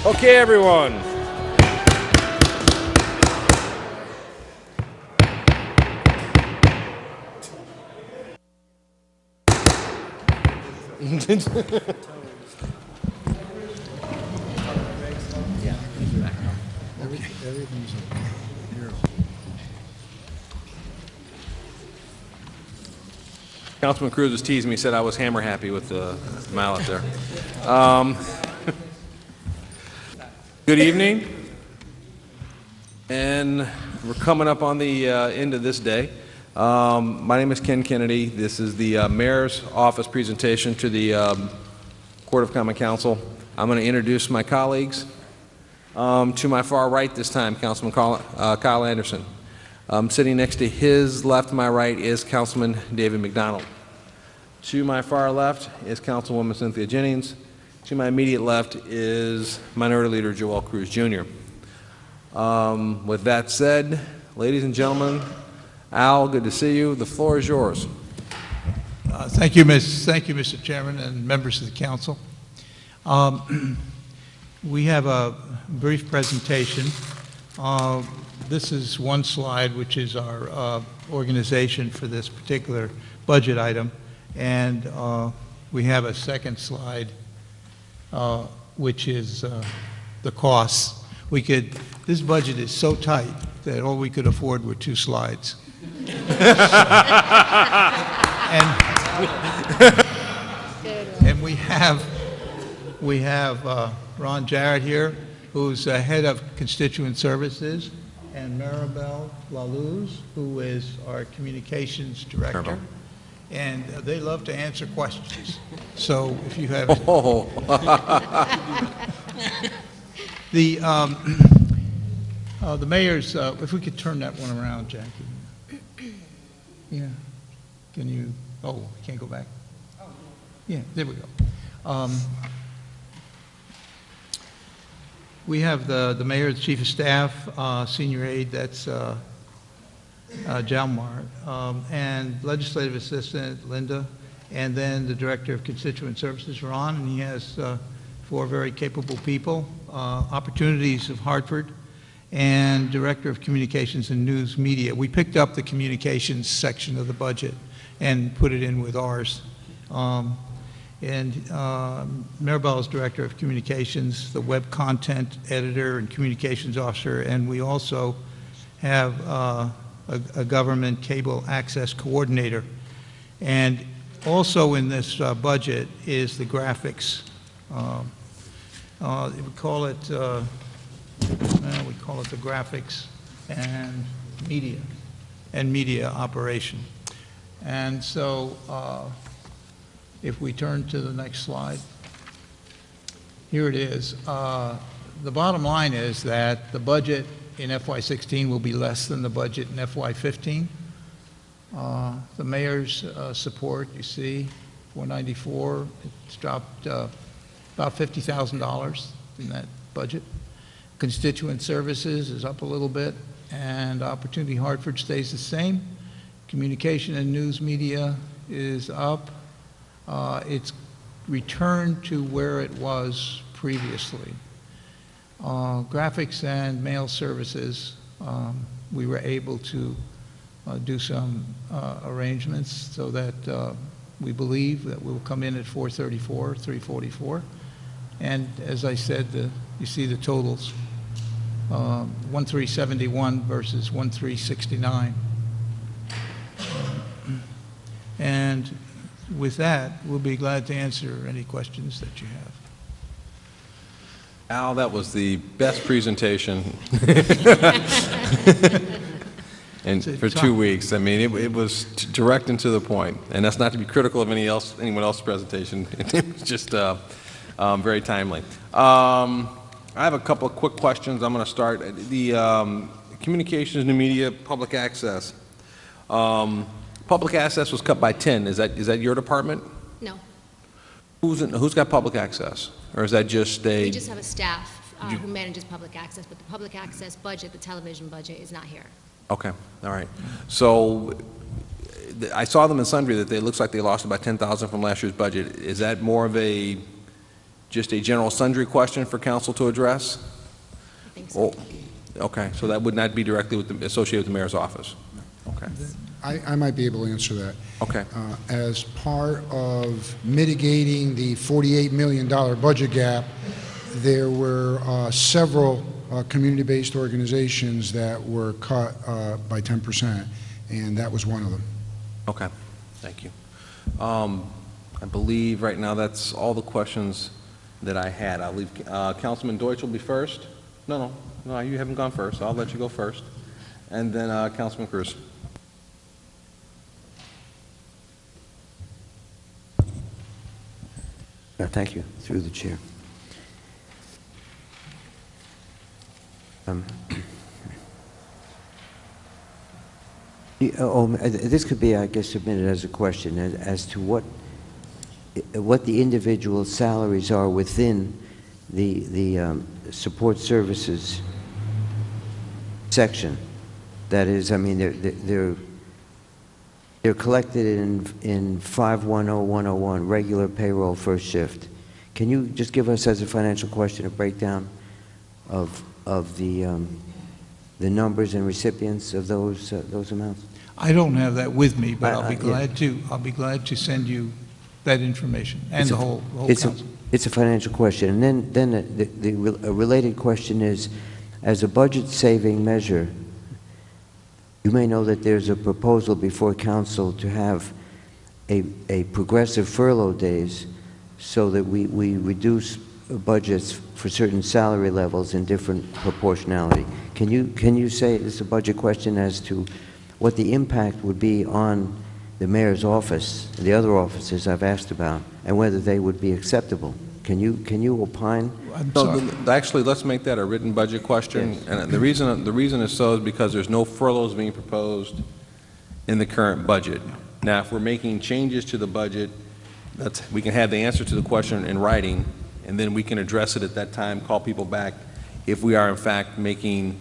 Okay, everyone. Councilman Cruz was teasing me, said I was hammer happy with the mallet there. Good evening, and we're coming up on the end of this day. My name is Ken Kennedy. This is the Mayor's Office presentation to the Court of Common Council. I'm going to introduce my colleagues. To my far right this time, Councilman Kyle Anderson. Sitting next to his left, my right, is Councilman David McDonald. To my far left is Councilwoman Cynthia Jennings. To my immediate left is Minority Leader Joel Cruz, Jr. With that said, ladies and gentlemen, Al, good to see you. The floor is yours. Thank you, Mr. Chairman, and members of the council. We have a brief presentation. This is one slide, which is our organization for this particular budget item, and we have a second slide, which is the costs. This budget is so tight that all we could afford were 2 slides. And we have Ron Jarrett here, who's head of constituent services, and Maribel Laluz, who is our communications director. And they love to answer questions. So if you have the mayor's, if we could turn that one around, Jackie. Yeah. Can you? Oh, I can't go back. Yeah, there we go. We have the mayor's chief of staff, senior aide, that's Jalmar, and legislative assistant, Linda, and then the director of constituent services, Ron, and he has 4 very capable people, Opportunities of Hartford, and director of communications and news media. We picked up the communications section of the budget and put it in with ours. Maribel is director of communications, the web content editor and communications officer, and we also have a government cable access coordinator. And also in this budget is the graphics. We call it the graphics and media operation. And so if we turn to the next slide, here it is. The bottom line is that the budget in FY16 will be less than the budget in FY15. The mayor's support, you see, 494. It's dropped about $50,000 in that budget. Constituent services is up a little bit, and Opportunity Hartford stays the same. Communication and news media is up. It's returned to where it was previously. Graphics and mail services, we were able to do some arrangements so that we believe that we'll come in at 434, 344. And as I said, you see the totals, 1371 versus 1369. And with that, we'll be glad to answer any questions that you have. Al, that was the best presentation and for 2 weeks. I mean, it was direct and to the point. And that's not to be critical of anyone else's presentation. It was just very timely. I have a couple of quick questions. I'm going to start. The communications, new media, public access. Public access was cut by 10. Is that your department? No. Who's got public access? Or is that just a... We just have a staff who manages public access, but the public access budget, the television budget, is not here. Okay, all right. So I saw them in sundry that it looks like they lost about $10,000 from last year's budget. Is that more of a just a general sundry question for council to address? I think so. Oh, okay, so that would not be directly associated with the mayor's office? Okay, I might be able to answer that. okay, As part of mitigating the $48 million budget gap, there were several community-based organizations that were cut by 10%, and that was one of them. okay, thank you. I believe right now that's all the questions that I had. I'll leave, Councilman Deutsch will be first. No, you haven't gone first. I'll let you go first. And then Councilman Cruz. Thank you, through the chair. This could be, I guess, submitted as a question as to what the individual salaries are within the support services section. That is, I mean, they're collected in 510101, regular payroll first shift. Can you just give us, as a financial question, a breakdown of the numbers and recipients of those amounts? I don't have that with me, but I'll be yeah. glad to send you that information and the whole council. It's a financial question. And then a related question is, as a budget-saving measure, you may know that there's a proposal before council to have a progressive furlough days so that we reduce budgets for certain salary levels in different proportionality. Can you say, it's a budget question, as to what the impact would be on the mayor's office, the other offices I've asked about, and whether they would be acceptable? Can you opine? I'm No, sorry. actually, let's make that a written budget question. Yes. And the reason is so is because there's no furloughs being proposed in the current budget. Now, if we're making changes to the budget, we can have the answer to the question in writing, and then we can address it at that time, call people back, if we are in fact making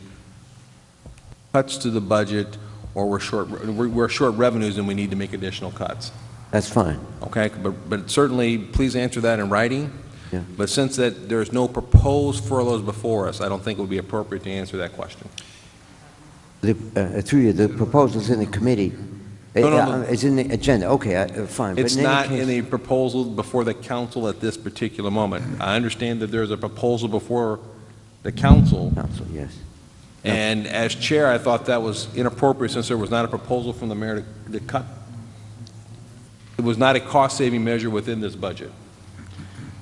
cuts to the budget, or we're short revenues and we need to make additional cuts. That's fine. Okay, but certainly, please answer that in writing. Yeah. But since that there's no proposed furloughs before us, I don't think it would be appropriate to answer that question. Through you, the proposal's in the committee. No. It's in the agenda. Okay, fine. It's But in any not case- in the proposal before the council at this particular moment. I understand that there's a proposal before the council, Council, yes. and as chair, I thought that was inappropriate since there was not a proposal from the mayor to cut. It was not a cost-saving measure within this budget.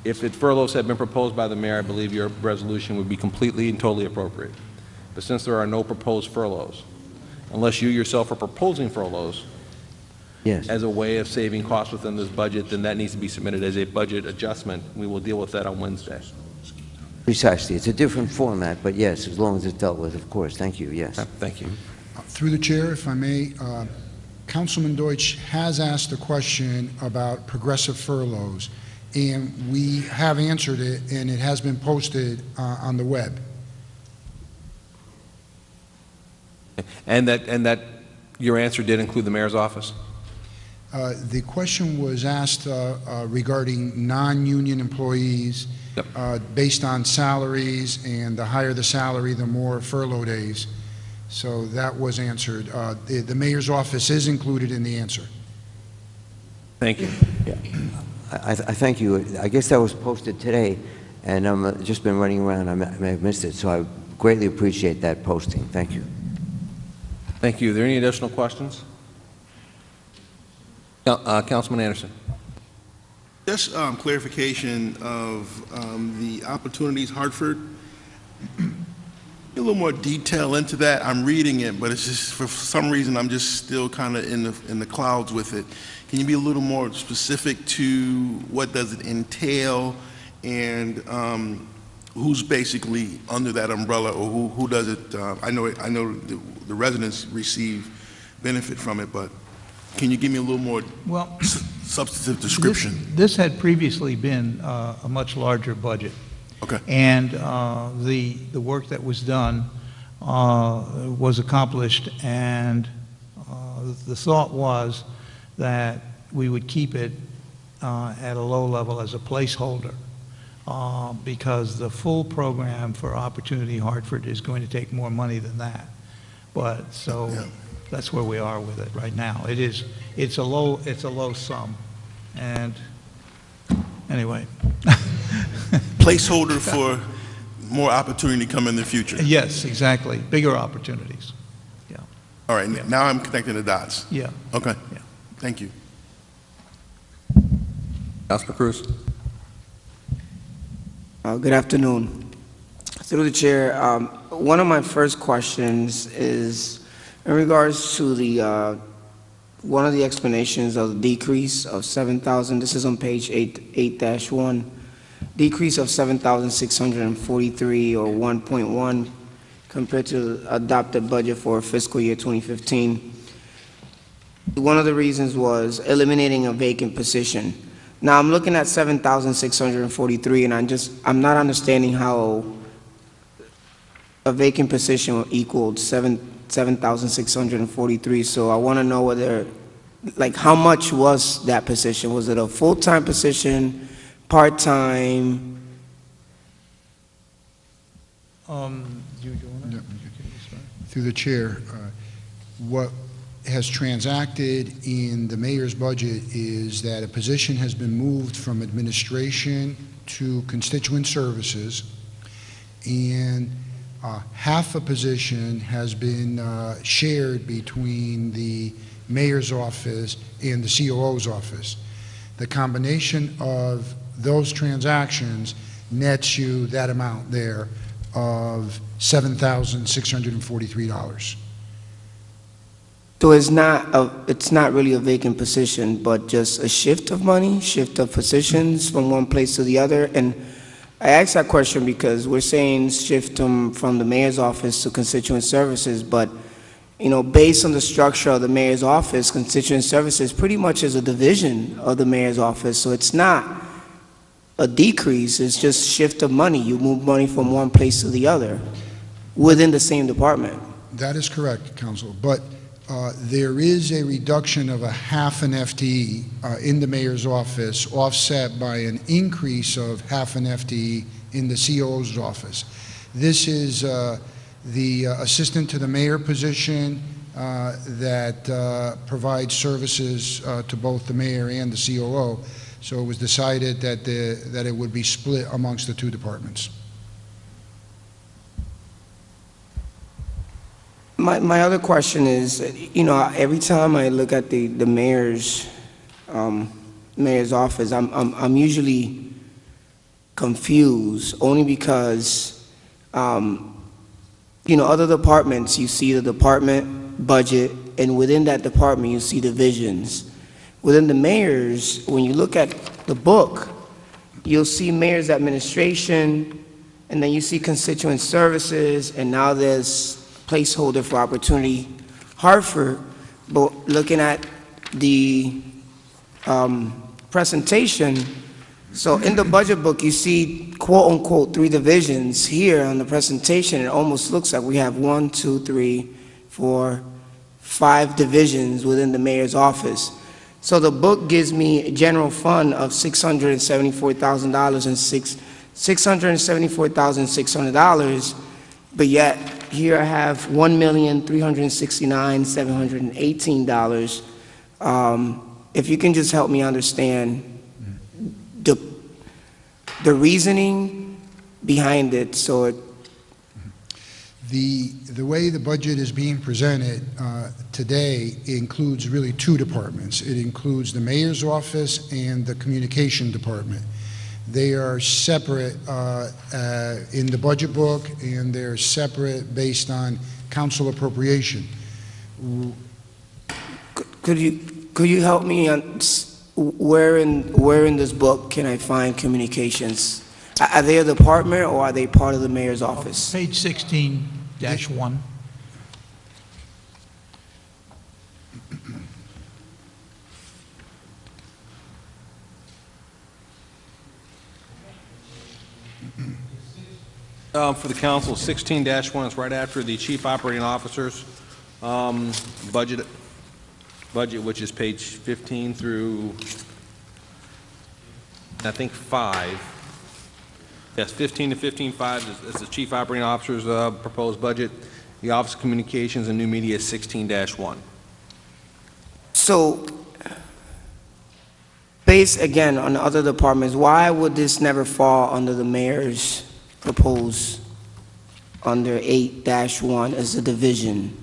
If furloughs had been proposed by the mayor, I believe your resolution would be completely and totally appropriate. But since there are no proposed furloughs, unless you yourself are proposing furloughs Yes. as a way of saving costs within this budget, then that needs to be submitted as a budget adjustment. We will deal with that on Wednesday. Precisely. It's a different format, but yes, as long as it's dealt with, of course. Thank you, yes. Thank you. Through the chair, if I may, Councilman Deutsch has asked a question about progressive furloughs, and we have answered it, and it has been posted on the web. And that your answer did include the mayor's office? The question was asked regarding non-union employees. Yep. Based on salaries, and the higher the salary, the more furlough days. So that was answered. The mayor's office is included in the answer. Thank you. I thank you. I guess that was posted today, and I've just been running around. I may have missed it, so I greatly appreciate that posting. Thank you. Thank you. Are there any additional questions? Councilman Anderson. Just clarification of the Opportunities Hartford. A little more detail into that. I'm reading it, but it's just, for some reason, I'm just still kind of in the clouds with it. Can you be a little more specific to what does it entail, and who's basically under that umbrella, or who does it? I know the residents receive benefit from it, but can you give me a little more substantive description? This had previously been a much larger budget. Okay. And the work that was done was accomplished, and the thought was that we would keep it at a low level as a placeholder because the full program for Opportunity Hartford is going to take more money than that. But, so, Yeah. that's where we are with it right now. It's a low sum, and, anyway. Placeholder for more opportunity to come in the future. Yes, exactly, bigger opportunities, yeah, All right, now I'm connecting the dots. yeah. Okay. Yeah. Thank you. Councilman Cruz. Good afternoon. Through the chair, one of my first questions is in regards to the one of the explanations of the decrease of 7,000. This is on page 8-1. Decrease of 7,643 or 1.1 compared to the adopted budget for fiscal year 2015. One of the reasons was eliminating a vacant position. Now, I'm looking at 7,643, and I'm not understanding how a vacant position equaled 7,643. So I want to know whether, like, how much was that position? Was it a full-time position, part-time? You doing Yeah. it? Through the chair, what has transacted in the mayor's budget is that a position has been moved from administration to constituent services, and half a position has been shared between the mayor's office and the COO's office. The combination of those transactions nets you that amount there of $7,643. So it's not really a vacant position, but just a shift of money, shift of positions from one place to the other. And I asked that question because we're saying shift them from the mayor's office to constituent services, but, you know, based on the structure of the mayor's office, constituent services pretty much is a division of the mayor's office. So it's not a decrease, it's just shift of money. You move money from one place to the other within the same department. That is correct, Council, but there is a reduction of a half an FTE in the mayor's office, offset by an increase of half an FTE in the COO's office. This is the assistant to the mayor position that provides services to both the mayor and the COO. So it was decided that it would be split amongst the two departments. My other question is, you know, every time I look at the mayor's office, I'm usually confused, only because, you know, other departments, you see the department budget, and within that department, you see divisions. Within the mayor's, when you look at the book, you'll see mayor's administration, and then you see constituent services, and now there's placeholder for Opportunity Hartford. But looking at the presentation, so in the budget book, you see quote-unquote 3 divisions. Here on the presentation, it almost looks like we have 1, 2, 3, 4, 5 divisions within the mayor's office. So the book gives me a general fund of $674,000 and $674,600, but yet here I have $1,369,718. If you can just help me understand the reasoning behind it, so it. The way the budget is being presented today includes really 2 departments. It includes the mayor's office and the communication department. They are separate in the budget book, and they're separate based on council appropriation. Could you help me on where in this book can I find communications? Are they a department, or are they part of the mayor's office? Page 16-1. For the council, 16-1 is right after the chief operating officer's budget, which is page 15 through, I think, 5. Yes, 15 to 15.5 is the Chief Operating Officer's proposed budget. The Office of Communications and New Media is 16-1. So, based again on the other departments, why would this never fall under the mayor's proposed under 8-1 as a division?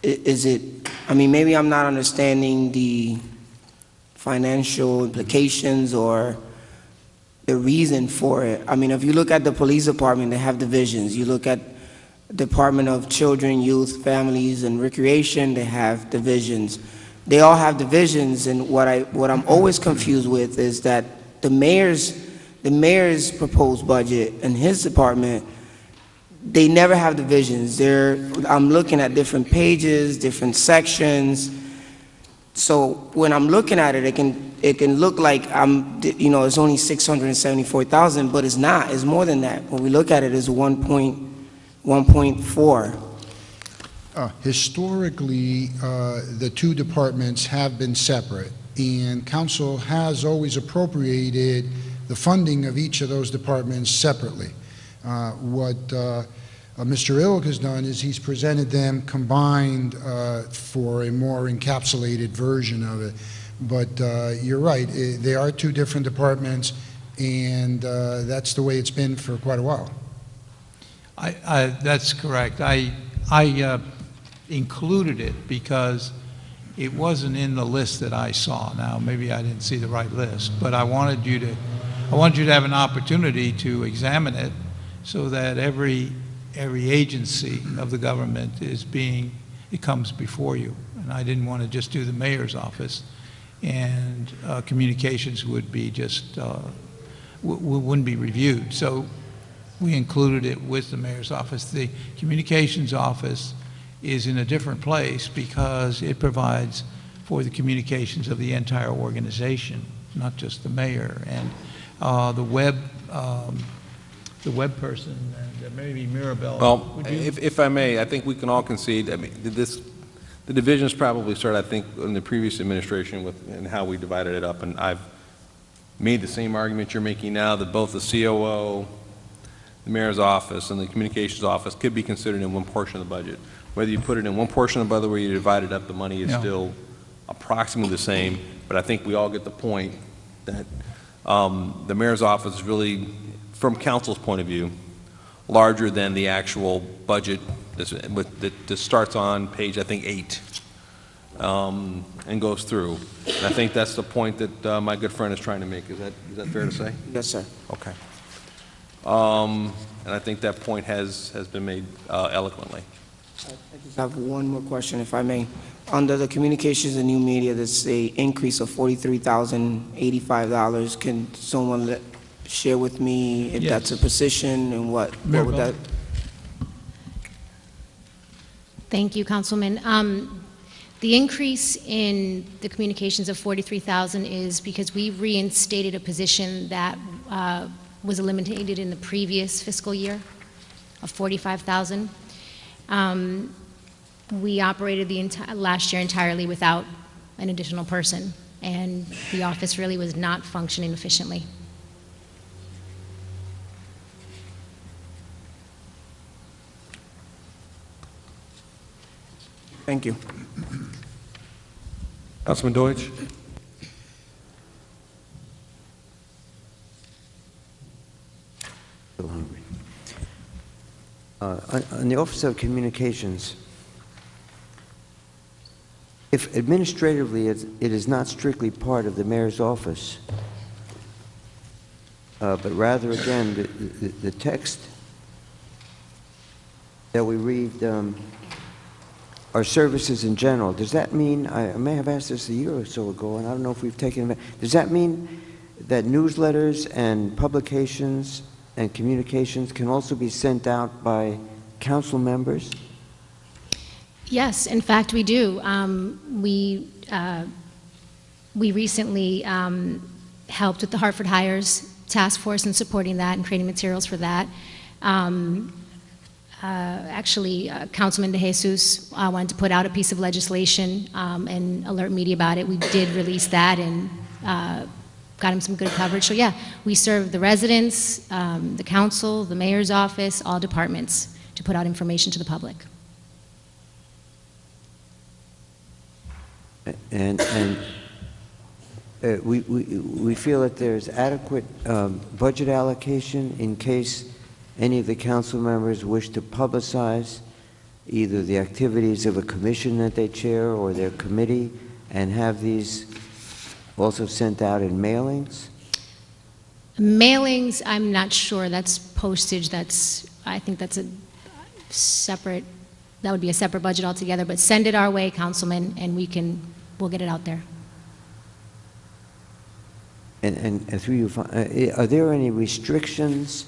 Is it, I mean, maybe I'm not understanding the financial implications or the reason for it. I mean, if you look at the police department, they have divisions. You look at Department of Children, Youth, Families, and Recreation, they have divisions. They all have divisions, and what I'm always confused with is that the mayor's proposed budget and his department, they never have divisions. I'm looking at different pages, different sections. So when I'm looking at it, it can look like it's only 674,000, but it's not. It's more than that. When we look at it, it's 1.4. Historically, the two departments have been separate, and council has always appropriated the funding of each of those departments separately. What Mr. Ilg has done is he's presented them combined for a more encapsulated version of it. But you're right, they are two different departments, and that's the way it's been for quite a while. That's correct. I included it because it wasn't in the list that I saw. Now, maybe I didn't see the right list, but I wanted you to have an opportunity to examine it so that every agency of the government it comes before you. And I didn't want to just do the mayor's office, and communications would be just wouldn't be reviewed. So we included it with the mayor's office. The communications office is in a different place because it provides for the communications of the entire organization, not just the mayor. And the web person, and maybe Mirabel. Well, if I may, I think we can all concede, I mean, the divisions probably started, I think, in the previous administration and how we divided it up, and I've made the same argument you're making now, that both the COO, the mayor's office, and the communications office could be considered in one portion of the budget. Whether you put it in one portion of the budget, where you divide it up, the money is still approximately the same, but I think we all get the point that the mayor's office is really, from council's point of view, larger than the actual budget that starts on page, I think, 8, and goes through. And I think that's the point that my good friend is trying to make. Is that fair to say? Yes, sir. Okay. And I think that point has been made eloquently. I just have one more question, if I may. Under the communications and new media, there's an increase of $43,085. Can someone share with me if that's a position and what would that? Thank you, Councilman. The increase in the communications of $43,000 is because we reinstated a position that was eliminated in the previous fiscal year of $45,000. We operated the last year entirely without an additional person, and the office really was not functioning efficiently. Thank you. Councilman Deutsch? Still hungry. On the Office of Communications, if administratively it is not strictly part of the mayor's office, but rather, again, the text that we read are services in general, does that mean, I may have asked this a year or so ago, and I don't know if we've taken it, does that mean that newsletters and publications and communications can also be sent out by council members? Yes, in fact, we do. We recently helped with the Hartford Hires Task Force in supporting that and creating materials for that. Actually, Councilman De Jesus wanted to put out a piece of legislation and alert media about it. We did release that, and got him some good coverage. So yeah, we serve the residents, the council, the mayor's office, all departments to put out information to the public. And we feel that there's adequate budget allocation in case any of the council members wish to publicize either the activities of a commission that they chair or their committee, and have these also sent out in mailings? Mailings, I'm not sure. That's postage. I think that's a separate, that would be a separate budget altogether. But send it our way, Councilman, and we'll get it out there. And through you, are there any restrictions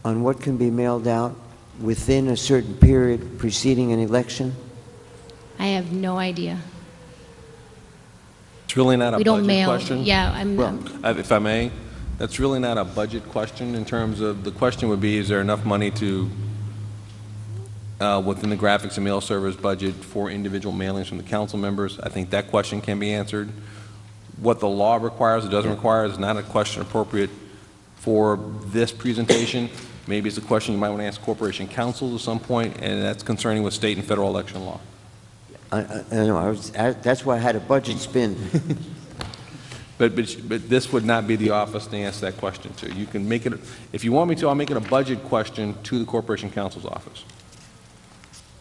on what can be mailed out within a certain period preceding an election? I have no idea. It's really not a We don't budget mail. question. Yeah, If I may, that's really not a budget question in terms of, the question would be, is there enough money to, within the graphics and mail service budget for individual mailings from the council members? I think that question can be answered. What the law requires or doesn't require is not a question appropriate for this presentation. Maybe it's a question you might want to ask corporation counsel at some point, and that's concerning with state and federal election law. I know, that's why I had a budget spin. But this would not be the office to answer that question to. You can make it, if you want me to, I'll make it a budget question to the corporation counsel's office.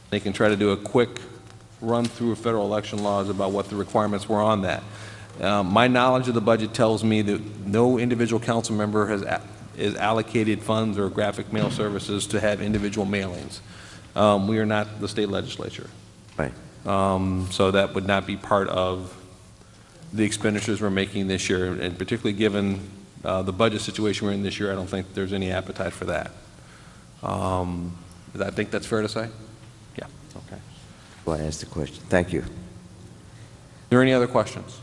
They can try to do a quick run through of federal election laws about what the requirements were on that. My knowledge of the budget tells me that no individual council member is allocated funds or graphic mail services to have individual mailings. We are not the state legislature. Right. So that would not be part of the expenditures we're making this year, and particularly given the budget situation we're in this year, I don't think there's any appetite for that. I think that's fair to say? Yeah, okay. Well, I asked the question. Thank you. Are there any other questions?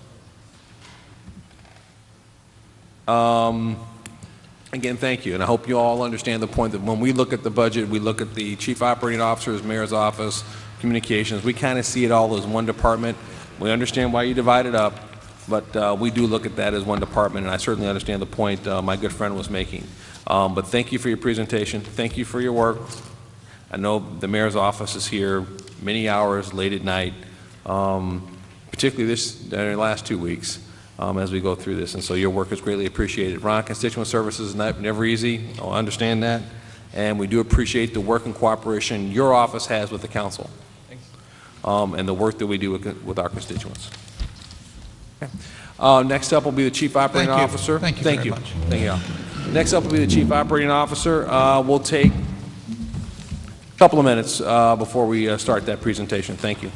Again, thank you, and I hope you all understand the point that when we look at the budget, we look at the chief operating officer's, mayor's office, communications, we kind of see it all as one department. We understand why you divide it up, but we do look at that as one department, and I certainly understand the point my good friend was making. But thank you for your presentation. Thank you for your work. I know the mayor's office is here many hours late at night, particularly during the last 2 weeks. As we go through this, and so your work is greatly appreciated. Ron, constituent services is never easy. I understand that, and we do appreciate the work and cooperation your office has with the council, and the work that we do with our constituents. Okay. Next up will be the chief operating officer. Thank you very much. Thank you. Next up will be the chief operating officer. We'll take a couple of minutes before we start that presentation. Thank you.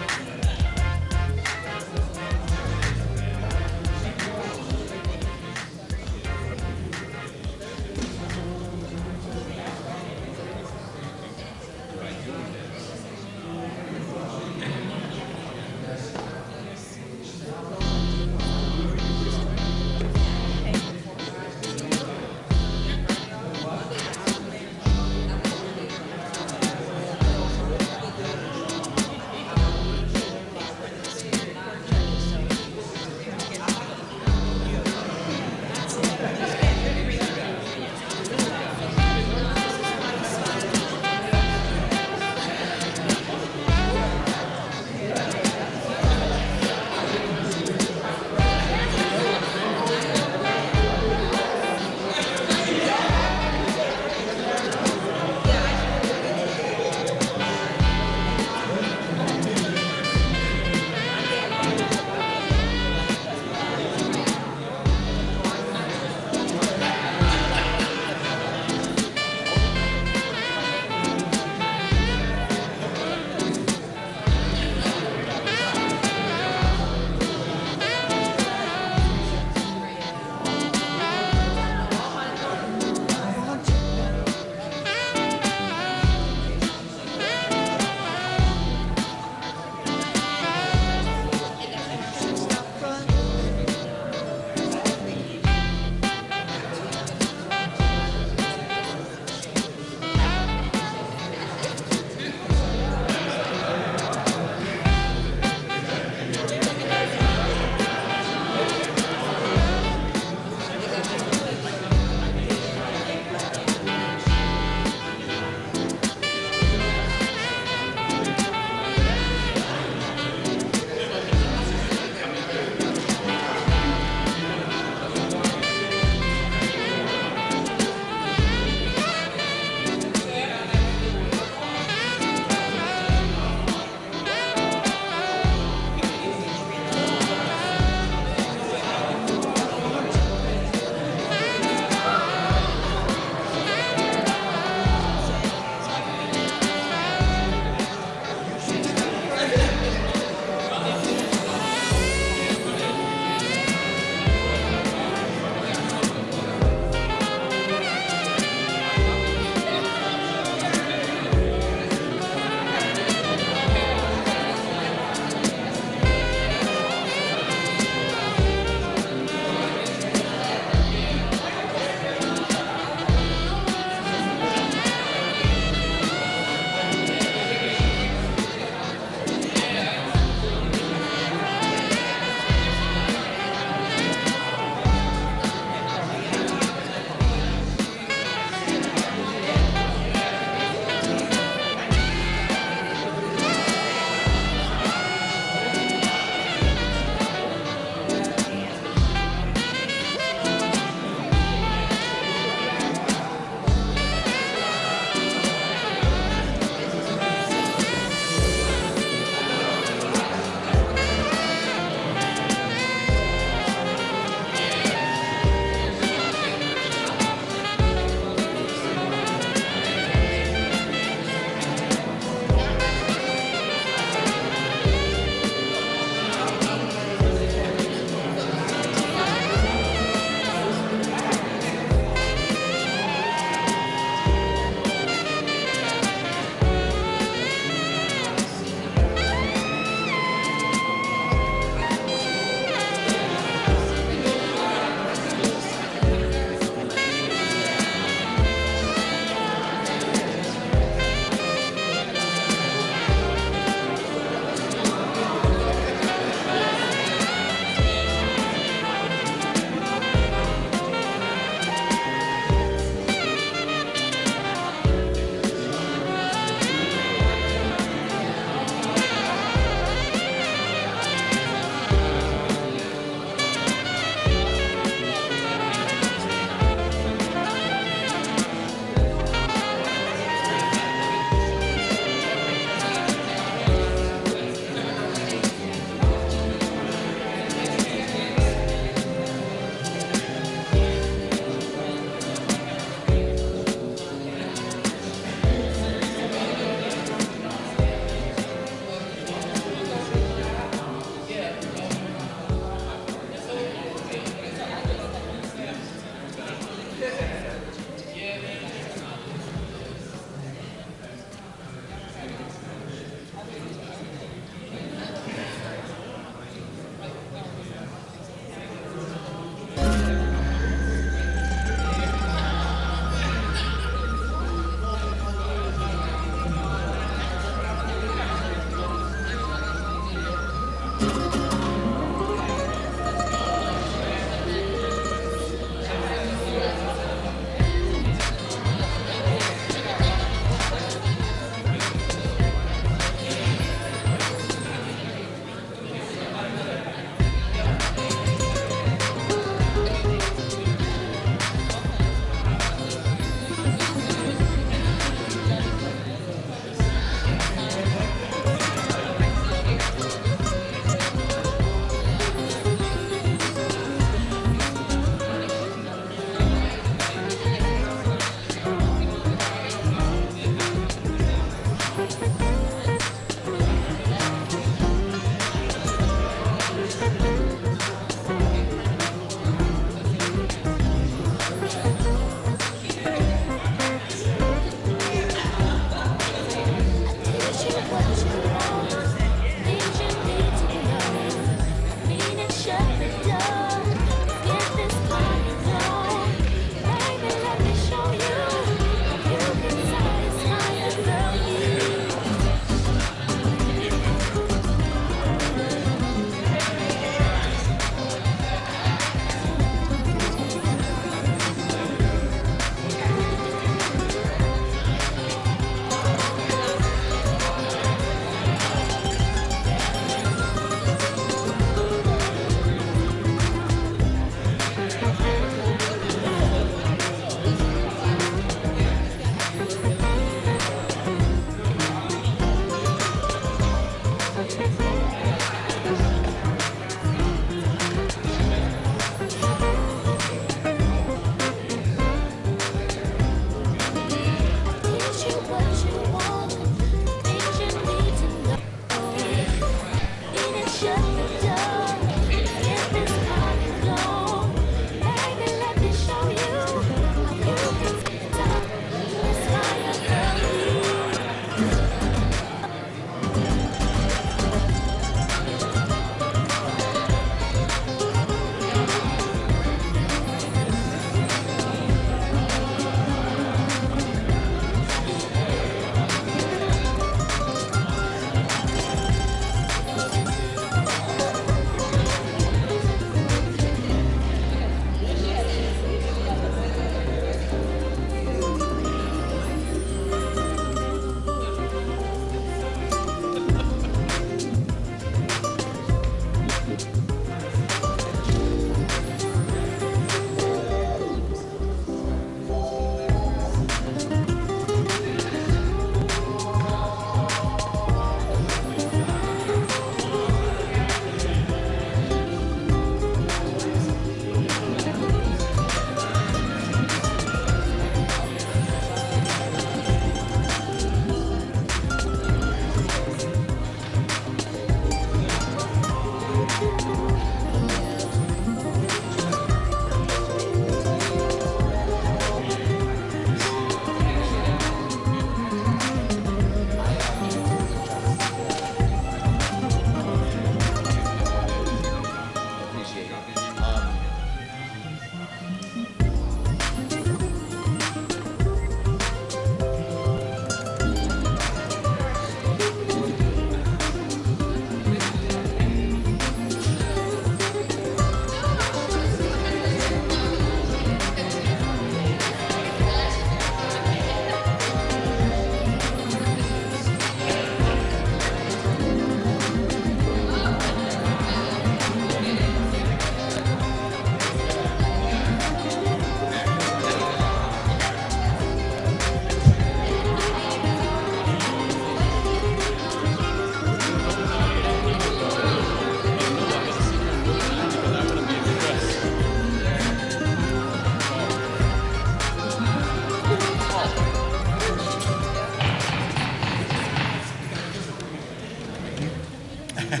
Good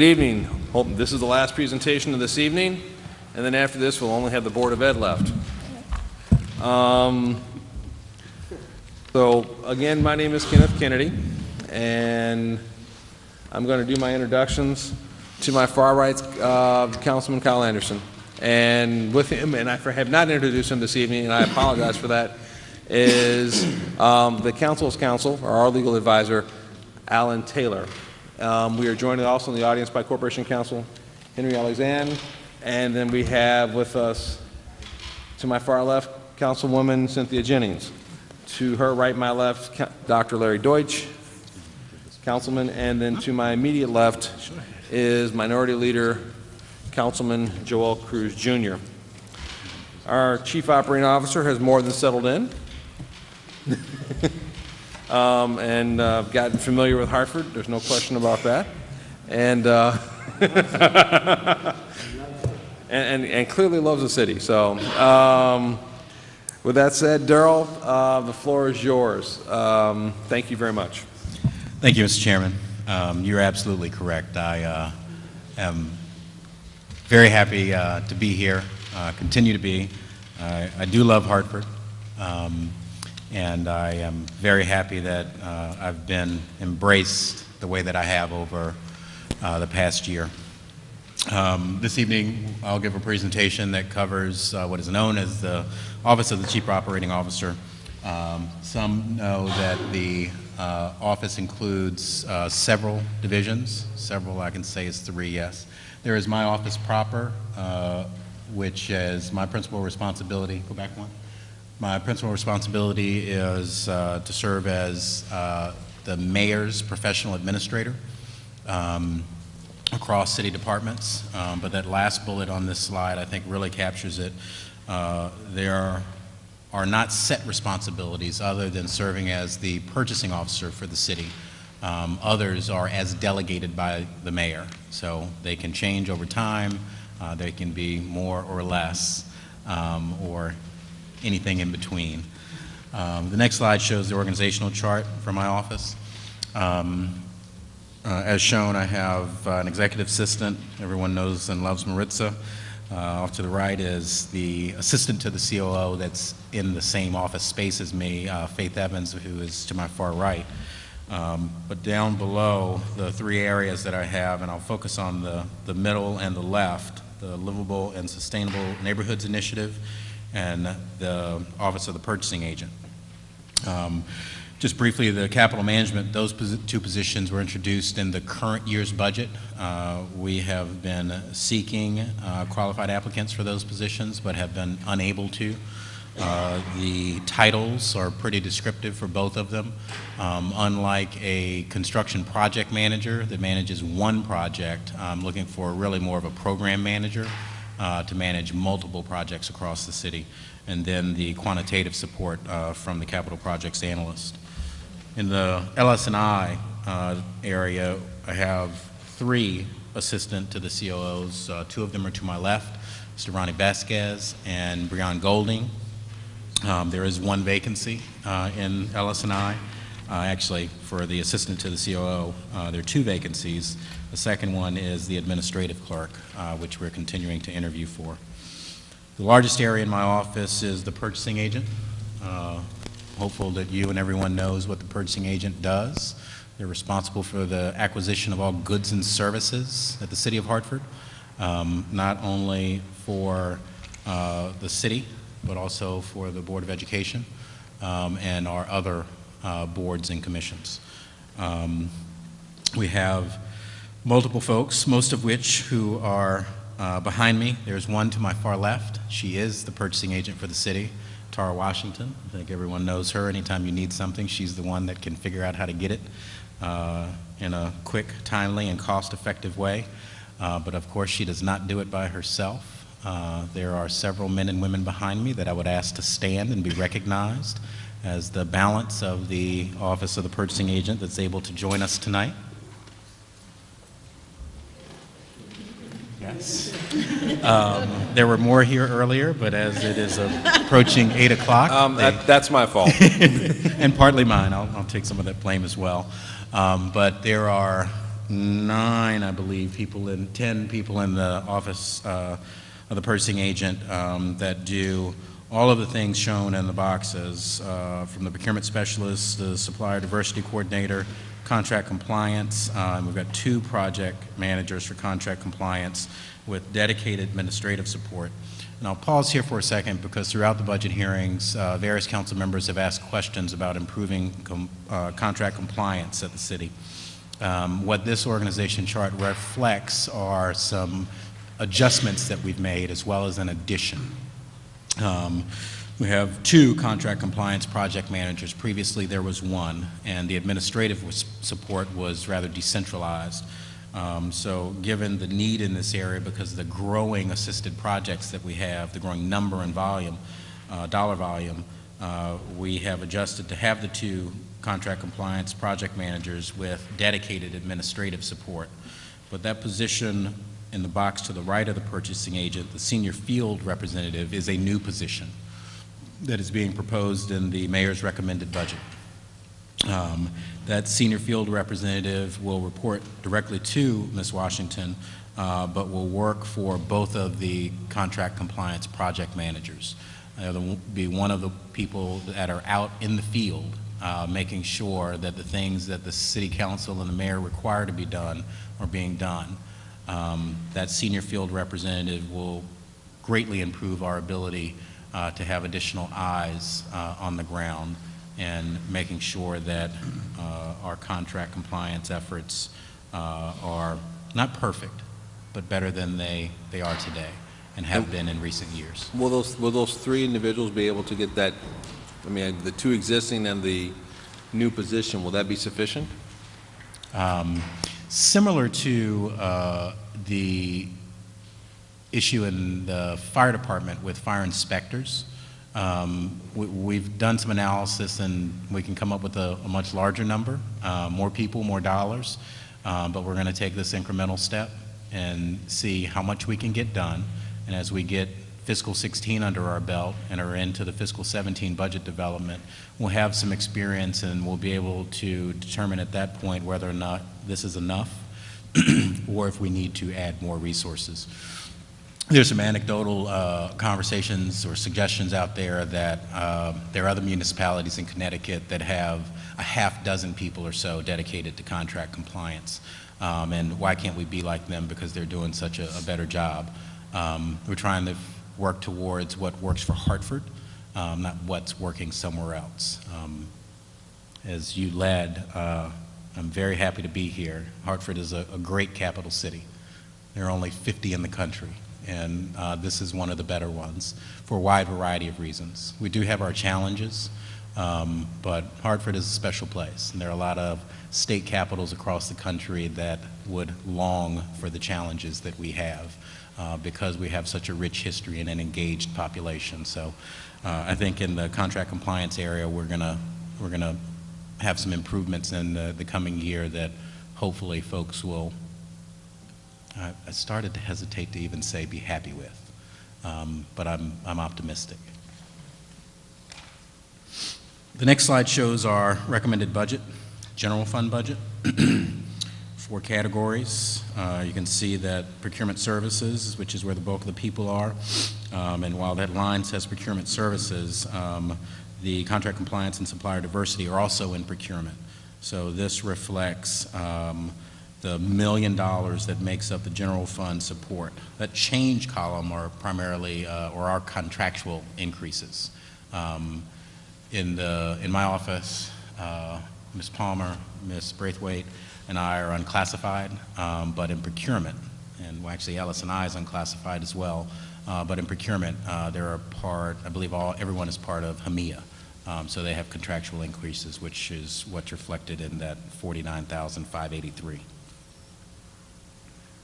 evening. Hope this is the last presentation of this evening, and then after this, we'll only have the Board of Ed left. So again, my name is Kenneth Kennedy, and I'm going to do my introductions. To my far right, Councilman Kyle Anderson, and with him, and I have not introduced him this evening, and I apologize for that, is the council's counsel, or our legal advisor, Alan Taylor. We are joined also in the audience by Corporation Counsel Henry Alexander, and then we have with us, to my far left, Councilwoman Cynthia Jennings. To her right, my left, Dr. Larry Deutsch, Councilman, and then to my immediate left is Minority Leader Councilman Joel Cruz Jr. Our Chief Operating Officer has more than settled in and gotten familiar with Hartford. There's no question about that. And and clearly loves the city. So with that said, Darrell, the floor is yours. Thank you very much. Thank you, Mr. Chairman. You're absolutely correct. I am very happy to be here, continue to be. I do love Hartford, and I am very happy that I've been embraced the way that I have over the past year. This evening, I'll give a presentation that covers what is known as the Office of the Chief Operating Officer. Some know that the office includes several divisions. Several, I can say, is 3, yes. There is my office proper, which is my principal responsibility. Go back one. My principal responsibility is to serve as the mayor's professional administrator across city departments. But that last bullet on this slide, I think, really captures it. There are not set responsibilities other than serving as the purchasing officer for the city. Others are as delegated by the mayor, so they can change over time. They can be more or less, or anything in between. The next slide shows the organizational chart for my office. As shown, I have an executive assistant. Everyone knows and loves Maritza. Off to the right is the assistant to the COO that's in the same office space as me, Faith Evans, who is to my far right. But down below, the 3 areas that I have, and I'll focus on the middle and the left, the Livable and Sustainable Neighborhoods Initiative and the Office of the Purchasing Agent. Just briefly, the capital management, those 2 positions were introduced in the current year's budget. We have been seeking qualified applicants for those positions, but have been unable to. The titles are pretty descriptive for both of them. Unlike a construction project manager that manages one project, I'm looking for really more of a program manager to manage multiple projects across the city, and then the quantitative support from the capital projects analyst. In the LS&I area, I have 3 assistant to the COOs. 2 of them are to my left, Mr. Ronnie Vasquez and Breon Golding. There is 1 vacancy in LS&I. Actually, for the assistant to the COO, there are 2 vacancies. The second one is the administrative clerk, which we're continuing to interview for. The largest area in my office is the purchasing agent. Hopeful that you and everyone knows what the purchasing agent does. They're responsible for the acquisition of all goods and services at the City of Hartford, not only for the city, but also for the Board of Education and our other boards and commissions. We have multiple folks, most of which who are behind me. There's one to my far left. She is the purchasing agent for the city, Tara Washington. I think everyone knows her. Anytime you need something, she's the one that can figure out how to get it in a quick, timely, and cost-effective way. But of course, she does not do it by herself. There are several men and women behind me that I would ask to stand and be recognized as the balance of the Office of the Purchasing Agent that's able to join us tonight. Yes. There were more here earlier, but as it is approaching 8 o'clock, That's my fault. and partly mine, I'll take some of that blame as well. But there are 9, I believe, 10 people in the office of the purchasing agent that do all of the things shown in the boxes, from the procurement specialist, the supplier diversity coordinator, contract compliance. We've got 2 project managers for contract compliance with dedicated administrative support. And I'll pause here for a second because throughout the budget hearings, various council members have asked questions about improving contract compliance at the city. What this organization chart reflects are some adjustments that we've made as well as an addition. We have 2 contract compliance project managers. Previously there was 1, and the administrative support was rather decentralized. So given the need in this area because of the growing assisted projects that we have, the growing number and volume, dollar volume, we have adjusted to have the 2 contract compliance project managers with dedicated administrative support. But that position in the box to the right of the purchasing agent, the senior field representative, is a new position that is being proposed in the mayor's recommended budget. That senior field representative will report directly to Ms. Washington, but will work for both of the contract compliance project managers. They'll be one of the people that are out in the field making sure that the things that the city council and the mayor require to be done are being done. That senior field representative will greatly improve our ability to have additional eyes on the ground and making sure that our contract compliance efforts are not perfect, but better than they are today and have been in recent years. Will those 3 individuals be able to get that, I mean, the 2 existing and the new position, will that be sufficient? Similar to the issue in the fire department with fire inspectors, we've done some analysis and we can come up with a much larger number, more people, more dollars, but we're going to take this incremental step and see how much we can get done. And as we get fiscal 16 under our belt and are into the fiscal 17 budget development, we'll have some experience and we'll be able to determine at that point whether or not this is enough or if we need to add more resources. There's some anecdotal conversations or suggestions out there that there are other municipalities in Connecticut that have a half-dozen people or so dedicated to contract compliance. And why can't we be like them because they're doing such a better job? We're trying to work towards what works for Hartford, not what's working somewhere else. As you led, I'm very happy to be here. Hartford is a great capital city. There are only 50 in the country, and this is one of the better ones for a wide variety of reasons. We do have our challenges, but Hartford is a special place, and there are a lot of state capitals across the country that would long for the challenges that we have because we have such a rich history and an engaged population. So I think in the contract compliance area, we're gonna have some improvements in the coming year that hopefully folks will, I started to hesitate to even say be happy with, but I'm optimistic. The next slide shows our recommended budget, general fund budget. 4 categories. You can see that procurement services, which is where the bulk of the people are, and while that line says procurement services, the contract compliance and supplier diversity are also in procurement. So this reflects the $1 million that makes up the general fund support. That change column are primarily, or are contractual increases. In my office, Ms. Palmer, Ms. Braithwaite, and I are unclassified, but in procurement, and well, actually Alice and I is unclassified as well, but in procurement, they're a part, I believe everyone is part of HMIA. So they have contractual increases, which is what's reflected in that $49,583.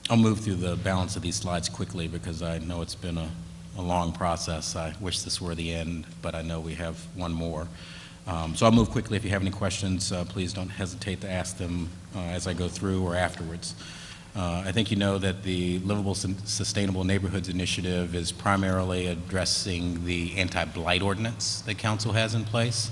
I'll move through the balance of these slides quickly because I know it's been a long process. I wish this were the end, but I know we have one more. So I'll move quickly. If you have any questions, please don't hesitate to ask them as I go through or afterwards. I think you know that the Livable Sustainable Neighborhoods Initiative is primarily addressing the anti-blight ordinance that council has in place.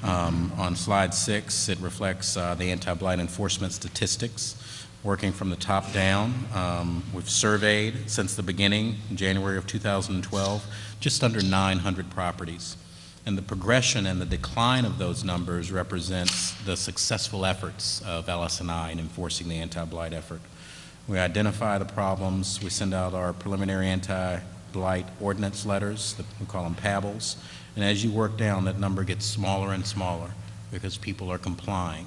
On slide 6, it reflects the anti-blight enforcement statistics. Working from the top down, we've surveyed since the beginning, in January of 2012, just under 900 properties. And the progression and the decline of those numbers represents the successful efforts of LS&I in enforcing the anti-blight effort. We identify the problems, we send out our preliminary anti-blight ordinance letters, we call them PABLs, and as you work down, that number gets smaller and smaller because people are complying.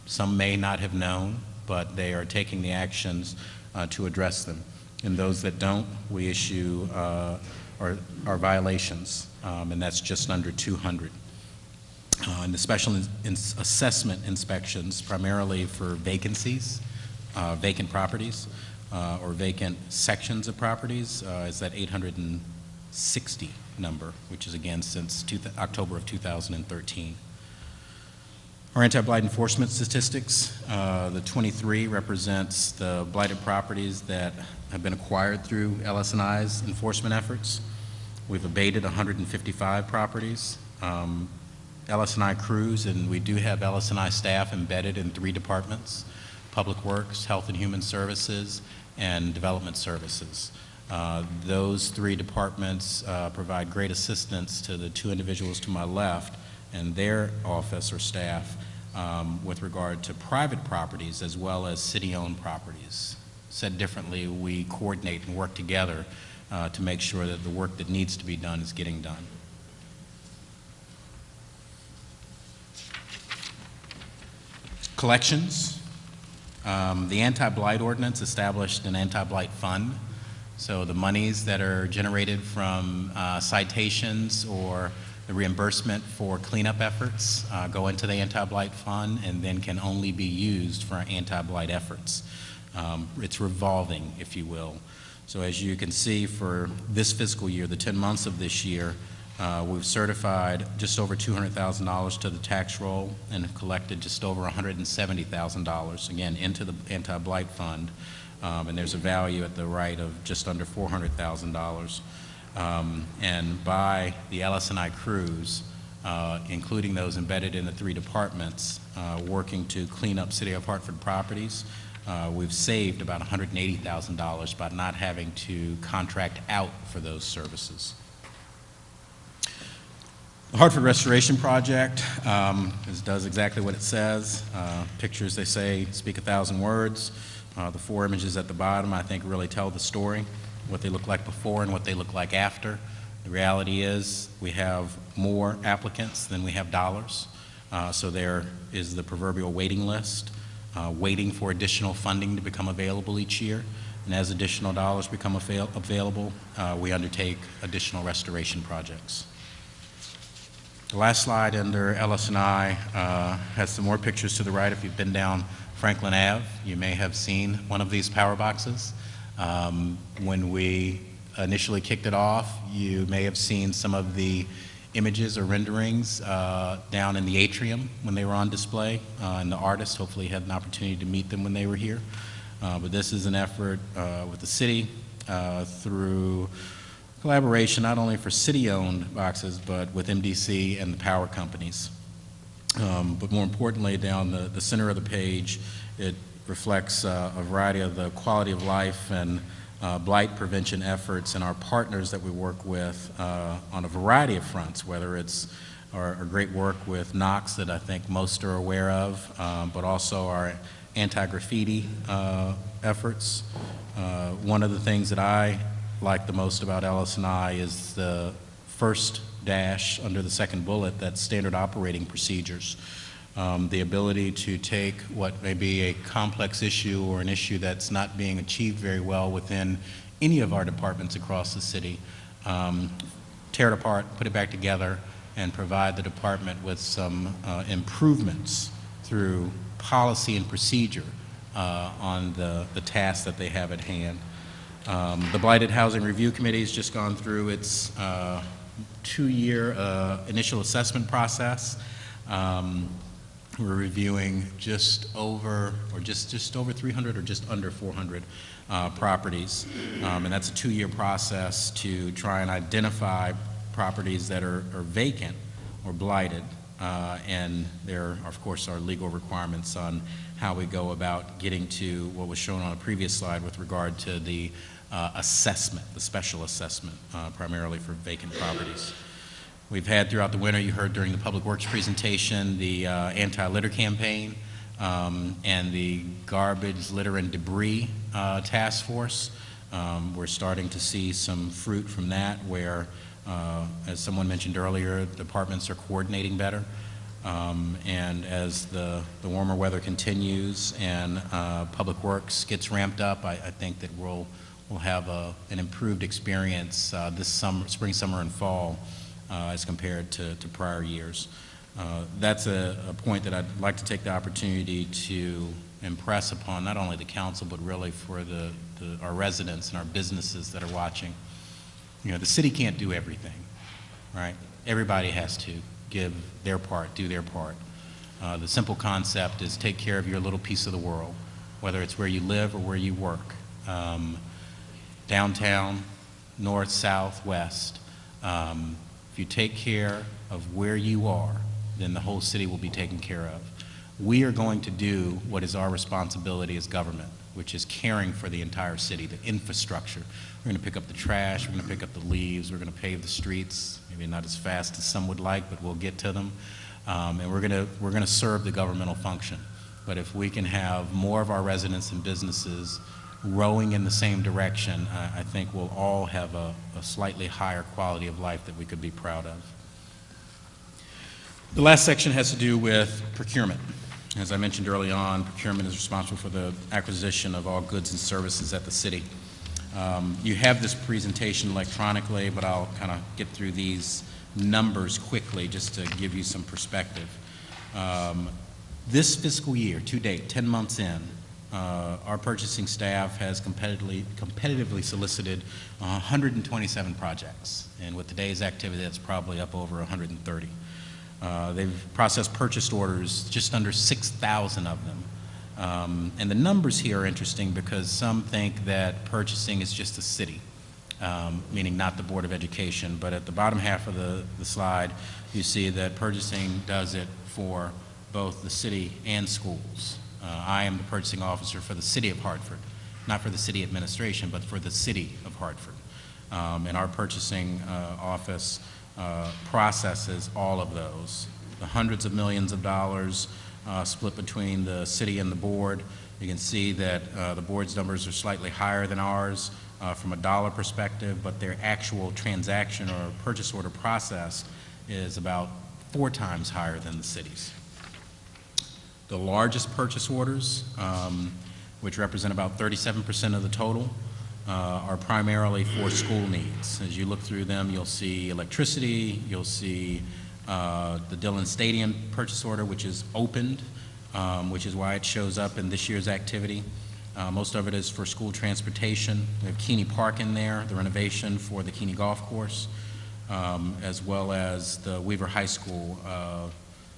Some may not have known, but they are taking the actions to address them. And those that don't, we issue our violations, and that's just under 200. And the special assessment inspections, primarily for vacancies, vacant properties, or vacant sections of properties, is that 860 number, which is again since October of 2013. Our anti-blight enforcement statistics, the 23 represents the blighted properties that have been acquired through LS&I's enforcement efforts. We've abated 155 properties. LS&I crews, and we do have LS&I staff embedded in 3 departments: Public Works, Health and Human Services, and Development Services. Those 3 departments provide great assistance to the 2 individuals to my left and their office or staff with regard to private properties as well as city-owned properties. Said differently, we coordinate and work together to make sure that the work that needs to be done is getting done. Collections. The anti-blight ordinance established an anti-blight fund. So the monies that are generated from citations or the reimbursement for cleanup efforts go into the anti-blight fund and then can only be used for anti-blight efforts. It's revolving, if you will. So as you can see, for this fiscal year, the 10 months of this year, we've certified just over $200,000 to the tax roll and have collected just over $170,000, again, into the anti-blight fund. And there's a value at the right of just under $400,000. And by the LS&I crews, including those embedded in the 3 departments, working to clean up City of Hartford properties, we've saved about $180,000 by not having to contract out for those services. The Hartford Restoration Project does exactly what it says. Pictures, they say, speak 1,000 words. The 4 images at the bottom, I think, really tell the story, what they look like before and what they look like after. The reality is we have more applicants than we have dollars. So there is the proverbial waiting list, waiting for additional funding to become available each year. And as additional dollars become available, we undertake additional restoration projects. The last slide under LS&I has some more pictures to the right. If you've been down Franklin Ave, you may have seen one of these power boxes. When we initially kicked it off, you may have seen some of the images or renderings down in the atrium when they were on display, and the artists hopefully had an opportunity to meet them when they were here. But this is an effort with the city through collaboration not only for city-owned boxes, but with MDC and the power companies. But more importantly, down the center of the page, it reflects a variety of the quality of life and blight prevention efforts and our partners that we work with on a variety of fronts, whether it's our great work with Knox that I think most are aware of, but also our anti-graffiti efforts. One of the things that I like the most about LS&I is the first dash under the second bullet, that's standard operating procedures. The ability to take what may be a complex issue or an issue that's not being achieved very well within any of our departments across the city, tear it apart, put it back together, and provide the department with some improvements through policy and procedure on the tasks that they have at hand. The Blighted Housing Review Committee has just gone through its 2-year initial assessment process. we're reviewing just over, or just over 300 or just under 400 properties. And that's a 2-year process to try and identify properties that are vacant or blighted. And there, of course, are legal requirements on how we go about getting to what was shown on a previous slide with regard to the assessment, the special assessment, primarily for vacant properties. We've had throughout the winter, you heard during the Public Works presentation, the anti-litter campaign and the garbage, litter, and debris task force. We're starting to see some fruit from that where, as someone mentioned earlier, departments are coordinating better. And as the warmer weather continues and Public Works gets ramped up, I think that we'll have an improved experience this summer, spring, summer, and fall as compared to prior years. That's a point that I'd like to take the opportunity to impress upon not only the council, but really for our residents and our businesses that are watching. You know, the city can't do everything, right? Everybody has to give their part, do their part. The simple concept is take care of your little piece of the world, whether it's where you live or where you work. Downtown, north, south, west. If you take care of where you are, then the whole city will be taken care of. We are going to do what is our responsibility as government, which is caring for the entire city, the infrastructure. We're going to pick up the trash, we're going to pick up the leaves, we're going to pave the streets, maybe not as fast as some would like, but we'll get to them. And we're going to serve the governmental function. But if we can have more of our residents and businesses rowing in the same direction, I think we'll all have a slightly higher quality of life that we could be proud of. The last section has to do with procurement. As I mentioned early on, procurement is responsible for the acquisition of all goods and services at the city. You have this presentation electronically, but I'll kind of get through these numbers quickly just to give you some perspective. This fiscal year, to date, 10 months in, our purchasing staff has competitively solicited 127 projects, and with today's activity, that's probably up over 130. They've processed purchase orders, just under 6,000 of them. And the numbers here are interesting because some think that purchasing is just the city, meaning not the Board of Education, but at the bottom half of the slide, you see that purchasing does it for both the city and schools. I am the purchasing officer for the city of Hartford, not for the city administration, but for the city of Hartford. And our purchasing office processes all of those. The hundreds of millions of dollars split between the city and the board. You can see that the board's numbers are slightly higher than ours from a dollar perspective, but their actual transaction or purchase order processed is about 4 times higher than the city's. The largest purchase orders, which represent about 37% of the total, are primarily for school needs. As you look through them, you'll see electricity, you'll see the Dillon Stadium purchase order, which is opened, which is why it shows up in this year's activity. Most of it is for school transportation. We have Keeney Park in there, the renovation for the Keeney Golf Course, as well as the Weaver High School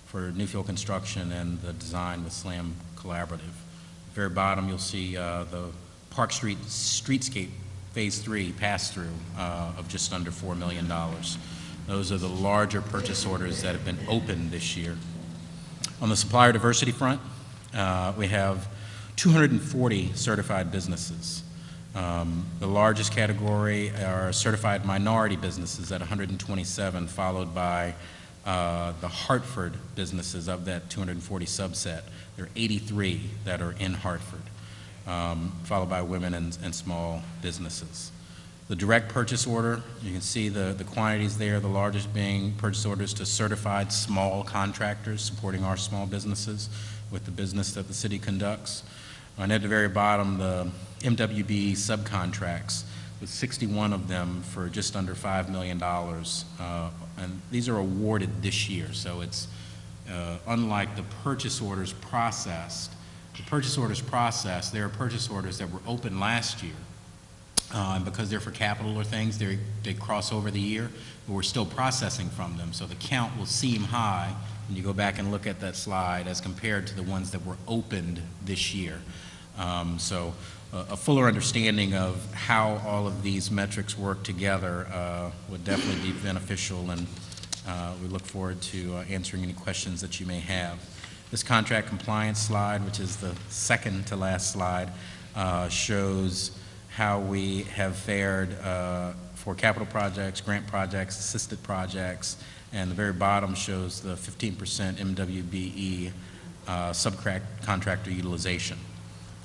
for Newfield construction and the design with SLAM Collaborative. At the very bottom, you'll see the Park Street Streetscape Phase 3 pass-through of just under $4 million. Those are the larger purchase orders that have been opened this year. On the supplier diversity front, we have 240 certified businesses. The largest category are certified minority businesses at 127, followed by the Hartford businesses of that 240 subset. There are 83 that are in Hartford, followed by women and small businesses. The direct purchase order, you can see the quantities there, the largest being purchase orders to certified small contractors supporting our small businesses with the business that the city conducts. And at the very bottom, the MWB subcontracts, with 61 of them for just under $5 million. And these are awarded this year, so it's unlike the purchase orders processed. The purchase orders processed, there are purchase orders that were open last year. And because they're for capital or things, they cross over the year, but we're still processing from them. So the count will seem high when you go back and look at that slide as compared to the ones that were opened this year. So a fuller understanding of how all of these metrics work together would definitely be beneficial, and we look forward to answering any questions that you may have. This contract compliance slide, which is the second to last slide, shows how we have fared for capital projects, grant projects, assisted projects, and the very bottom shows the 15% MWBE subcontractor utilization.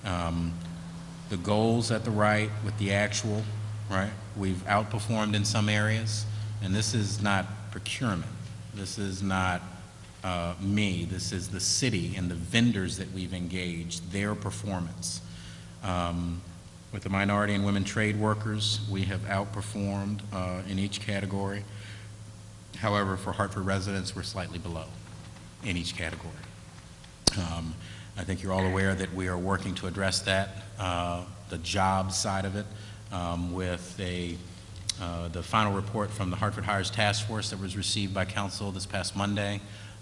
The goals at the right with the actual, right? We've outperformed in some areas, and this is not procurement. This is not me. This is the city and the vendors that we've engaged, their performance. With the minority and women trade workers, we have outperformed in each category. However, for Hartford residents, we're slightly below in each category. I think you're all aware that we are working to address that, the job side of it, with the final report from the Hartford Hires Task Force that was received by Council this past Monday.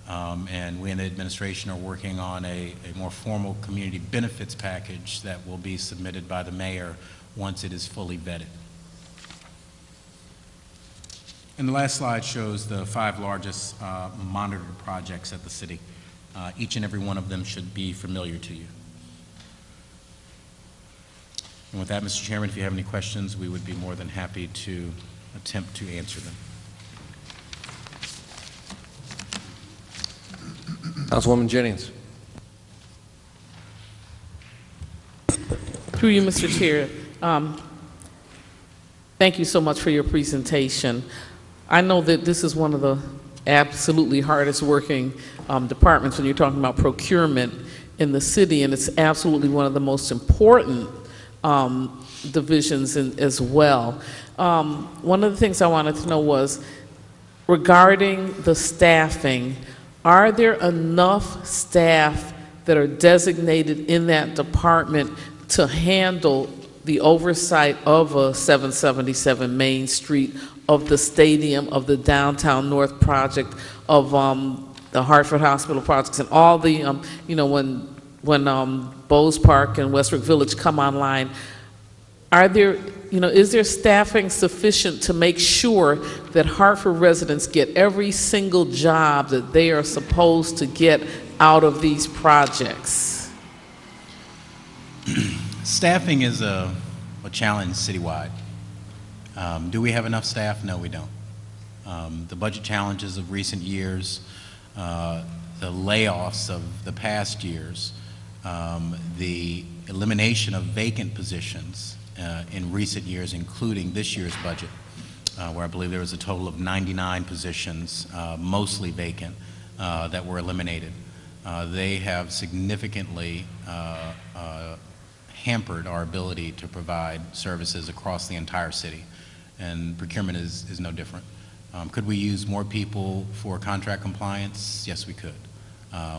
And we in the administration are working on a more formal community benefits package that will be submitted by the mayor once it is fully vetted. And the last slide shows the 5 largest monitored projects at the city. Each and every one of them should be familiar to you. And with that, Mr. Chairman, if you have any questions, we would be more than happy to attempt to answer them. Councilwoman Jennings. Through you, Mr. Chair. Thank you so much for your presentation. I know that this is one of the absolutely hardest working departments when you're talking about procurement in the city, and it's absolutely one of the most important divisions as well. One of the things I wanted to know was regarding the staffing. Are there enough staff that are designated in that department to handle the oversight of a 777 Main Street, of the stadium, of the Downtown North project, of the Hartford Hospital projects, and all the, you know, when Bowes Park and Westbrook Village come online? Are there, you know, is there staffing sufficient to make sure that Hartford residents get every single job that they are supposed to get out of these projects? Staffing is a challenge citywide. Do we have enough staff? No, we don't. The budget challenges of recent years, the layoffs of the past years, the elimination of vacant positions in recent years, including this year's budget, where I believe there was a total of 99 positions, mostly vacant, that were eliminated. They have significantly hampered our ability to provide services across the entire city, and procurement is no different. Could we use more people for contract compliance? Yes, we could.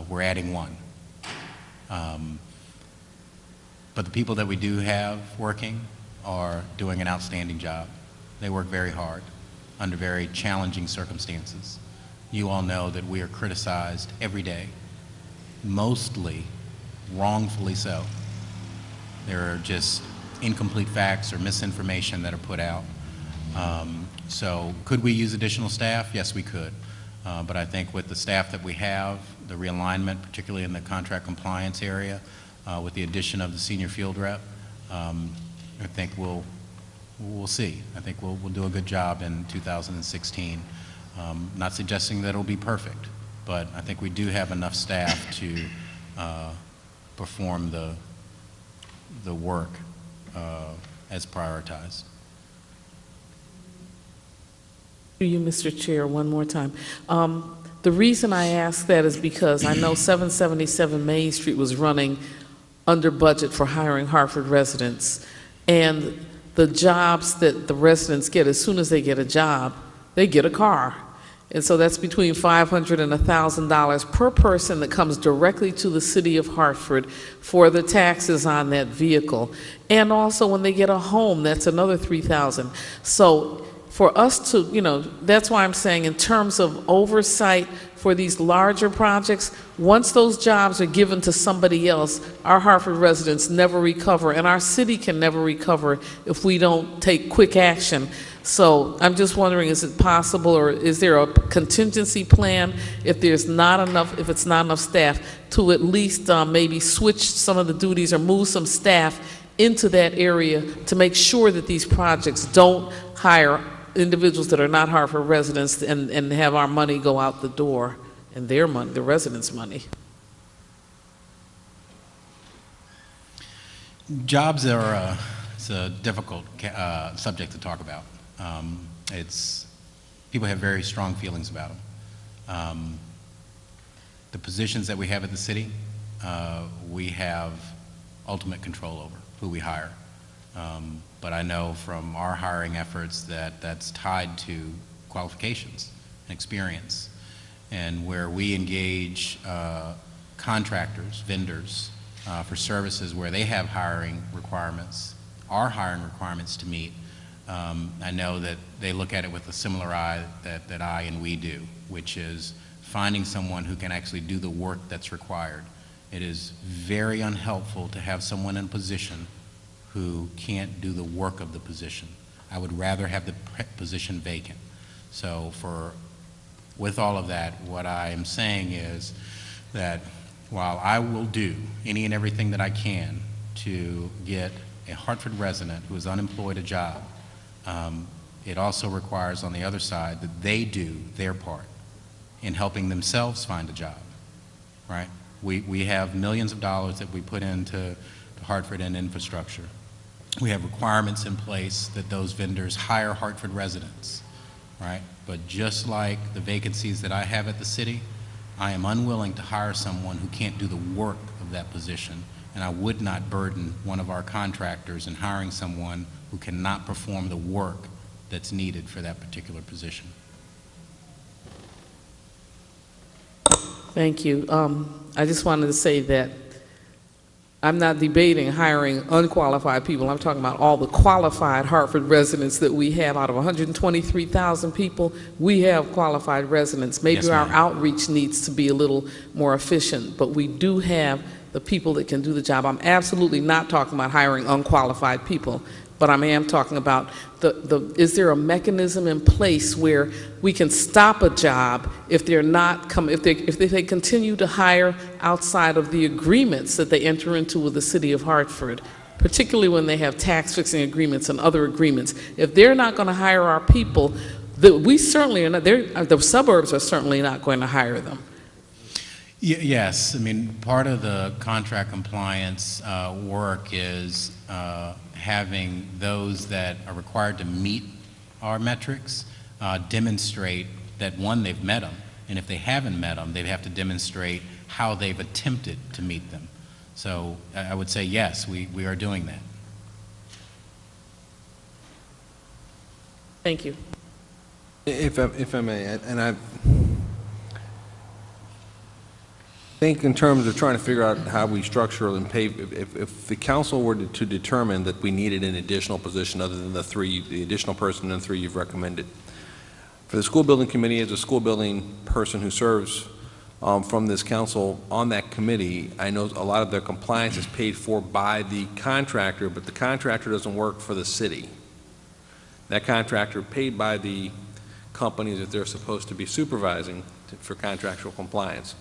We're adding one. But the people that we do have working are doing an outstanding job. They work very hard under very challenging circumstances. You all know that we are criticized every day, mostly wrongfully so. There are just incomplete facts or misinformation that are put out. So could we use additional staff? Yes, we could. But I think with the staff that we have, the realignment, particularly in the contract compliance area, with the addition of the senior field rep, I think we'll see. I think we'll do a good job in 2016. Not suggesting that it'll be perfect, but I think we do have enough staff to perform the work as prioritized. To you, Mr. Chair, one more time. The reason I ask that is because I know 777 Main Street was running under budget for hiring Hartford residents, and the jobs that the residents get, as soon as they get a job, they get a car. And so that's between $500 and $1,000 per person that comes directly to the city of Hartford for the taxes on that vehicle. And also when they get a home, that's another $3,000. So for us to, that's why I'm saying in terms of oversight for these larger projects, once those jobs are given to somebody else, our Hartford residents never recover, and our city can never recover if we don't take quick action. So I'm just wondering, is it possible, or is there a contingency plan if it's not enough staff, to at least maybe switch some of the duties or move some staff into that area to make sure that these projects don't hire individuals that are not Hartford residents and have our money go out the door, and their money, the residents' money? Jobs are it's a difficult subject to talk about. People have very strong feelings about them. The positions that we have at the city, we have ultimate control over who we hire. But I know from our hiring efforts that that's tied to qualifications and experience. And where we engage contractors, vendors, for services where they have hiring requirements, our hiring requirements to meet, I know that they look at it with a similar eye that I and we do, which is finding someone who can actually do the work that's required. It is very unhelpful to have someone in a position who can't do the work of the position. I would rather have the position vacant. So with all of that, what I am saying is that while I will do any and everything that I can to get a Hartford resident who is unemployed a job, it also requires on the other side that they do their part in helping themselves find a job, right? We have millions of dollars that we put into Hartford and infrastructure. We have requirements in place that those vendors hire Hartford residents, right? But just like the vacancies that I have at the city, I am unwilling to hire someone who can't do the work of that position, and I would not burden one of our contractors in hiring someone who cannot perform the work that's needed for that particular position. Thank you. I just wanted to say that I'm not debating hiring unqualified people. I'm talking about all the qualified Hartford residents that we have. Out of 123,000 people, we have qualified residents. Maybe Yes, our ma'am. outreach needs to be a little more efficient, but we do have the people that can do the job. I'm absolutely not talking about hiring unqualified people, but I am talking about is there a mechanism in place where we can stop a job if they're not if they continue to hire outside of the agreements that they enter into with the city of Hartford, particularly when they have tax fixing agreements and other agreements. If they're not going to hire our people, we certainly are not. The suburbs are certainly not going to hire them. Yes, I mean, part of the contract compliance work is having those that are required to meet our metrics demonstrate that, one, they've met them, and if they haven't met them, they have to demonstrate how they've attempted to meet them. So I would say yes, we are doing that. Thank you. If I may, and I think in terms of trying to figure out how we structure and pay, if the council were to determine that we needed an additional position other than the additional person and the three you've recommended, for the school building committee, as a school building person who serves from this council on that committee, I know a lot of their compliance is paid for by the contractor, but the contractor doesn't work for the city. That contractor paid by the companies that they're supposed to be supervising for contractual compliance,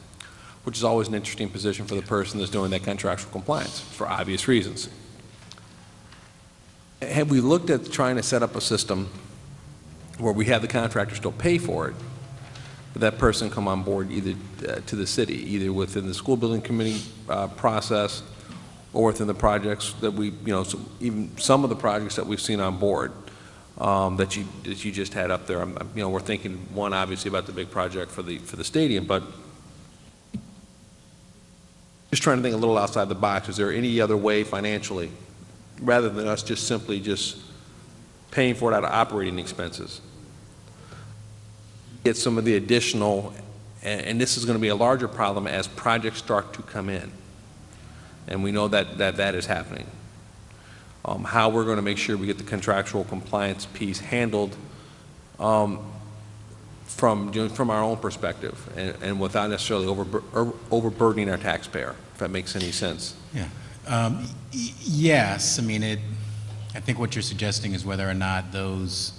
which is always an interesting position for the person that's doing that contractual compliance for obvious reasons. Have we looked at trying to set up a system where we have the contractor still pay for it, but that person come on board either to the city, either within the school building committee process or within the projects that we, even some of the projects that we've seen on board that you just had up there. We're thinking, one, obviously about the big project for the stadium, but just trying to think a little outside the box. Is there any other way financially, rather than us just simply just paying for it out of operating expenses, get some of the additional, and this is going to be a larger problem as projects start to come in, and we know that is happening. How we're going to make sure we get the contractual compliance piece handled from our own perspective, and without necessarily overburdening our taxpayer, if that makes any sense. Yeah. Yes, I mean, I think what you're suggesting is whether or not those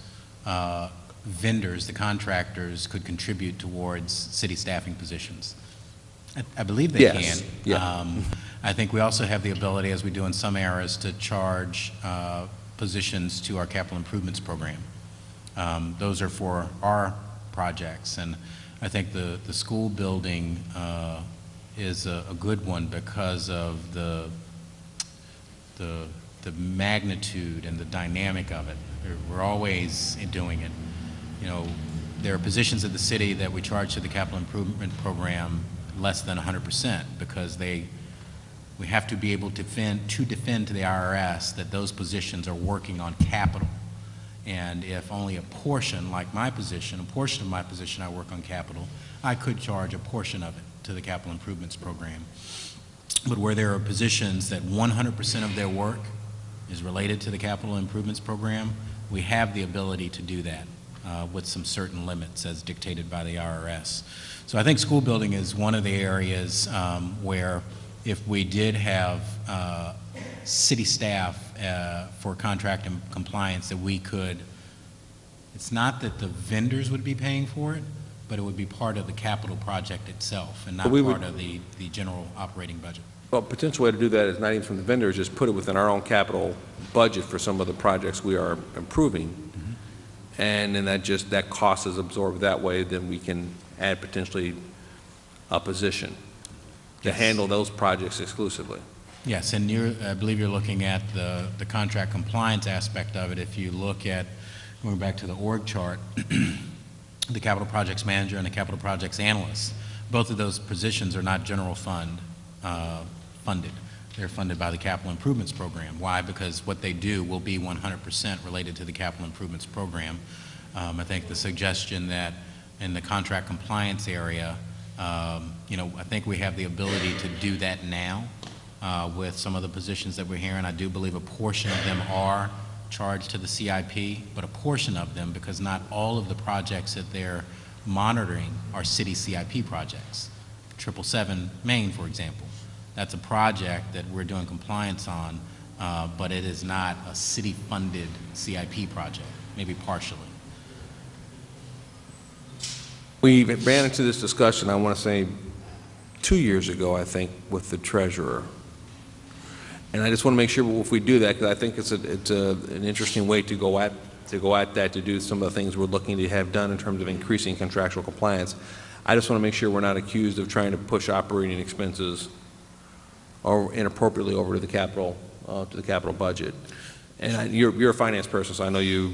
vendors, the contractors, could contribute towards city staffing positions. I believe they Yes. can. Yeah. I think we also have the ability, as we do in some areas, to charge positions to our capital improvements program. Those are for our projects, and I think the school building is a good one because of the magnitude and the dynamic of it. We're always doing it. You know, there are positions of the city that we charge to the capital improvement program less than 100% because we have to be able to defend to the IRS that those positions are working on capital. And if only a portion, like my position, a portion of my position I work on capital, I could charge a portion of it to the capital improvements program. But where there are positions that 100% of their work is related to the capital improvements program, we have the ability to do that with some certain limits as dictated by the IRS. So I think school building is one of the areas where if we did have city staff for contract and compliance that we could, it's not that the vendors would be paying for it, but it would be part of the capital project itself and not part of the general operating budget. Well, a potential way to do that is not even from the vendors, just put it within our own capital budget for some of the projects we are improving. Mm-hmm. And then that cost is absorbed that way, then we can add potentially a position to handle those projects exclusively. Yes, and I believe you're looking at the contract compliance aspect of it. If you look at, going back to the org chart, the capital projects manager and the capital projects analyst, both of those positions are not general fund funded. They're funded by the capital improvements program. Why? Because what they do will be 100% related to the capital improvements program. I think the suggestion that in the contract compliance area, you know, I think we have the ability to do that now with some of the positions that we're hearing. I do believe a portion of them are charged to the CIP, but a portion of them, because not all of the projects that they're monitoring are city CIP projects. 777 Main, for example. That's a project that we're doing compliance on, but it is not a city-funded CIP project, maybe partially. We ran into this discussion, I want to say, 2 years ago, I think, with the treasurer. And I just want to make sure if we do that, because I think it's an interesting way to go at that, to do some of the things we're looking to have done in terms of increasing contractual compliance. I just want to make sure we're not accused of trying to push operating expenses or inappropriately over to the capital budget. And you're a finance person, so I know you're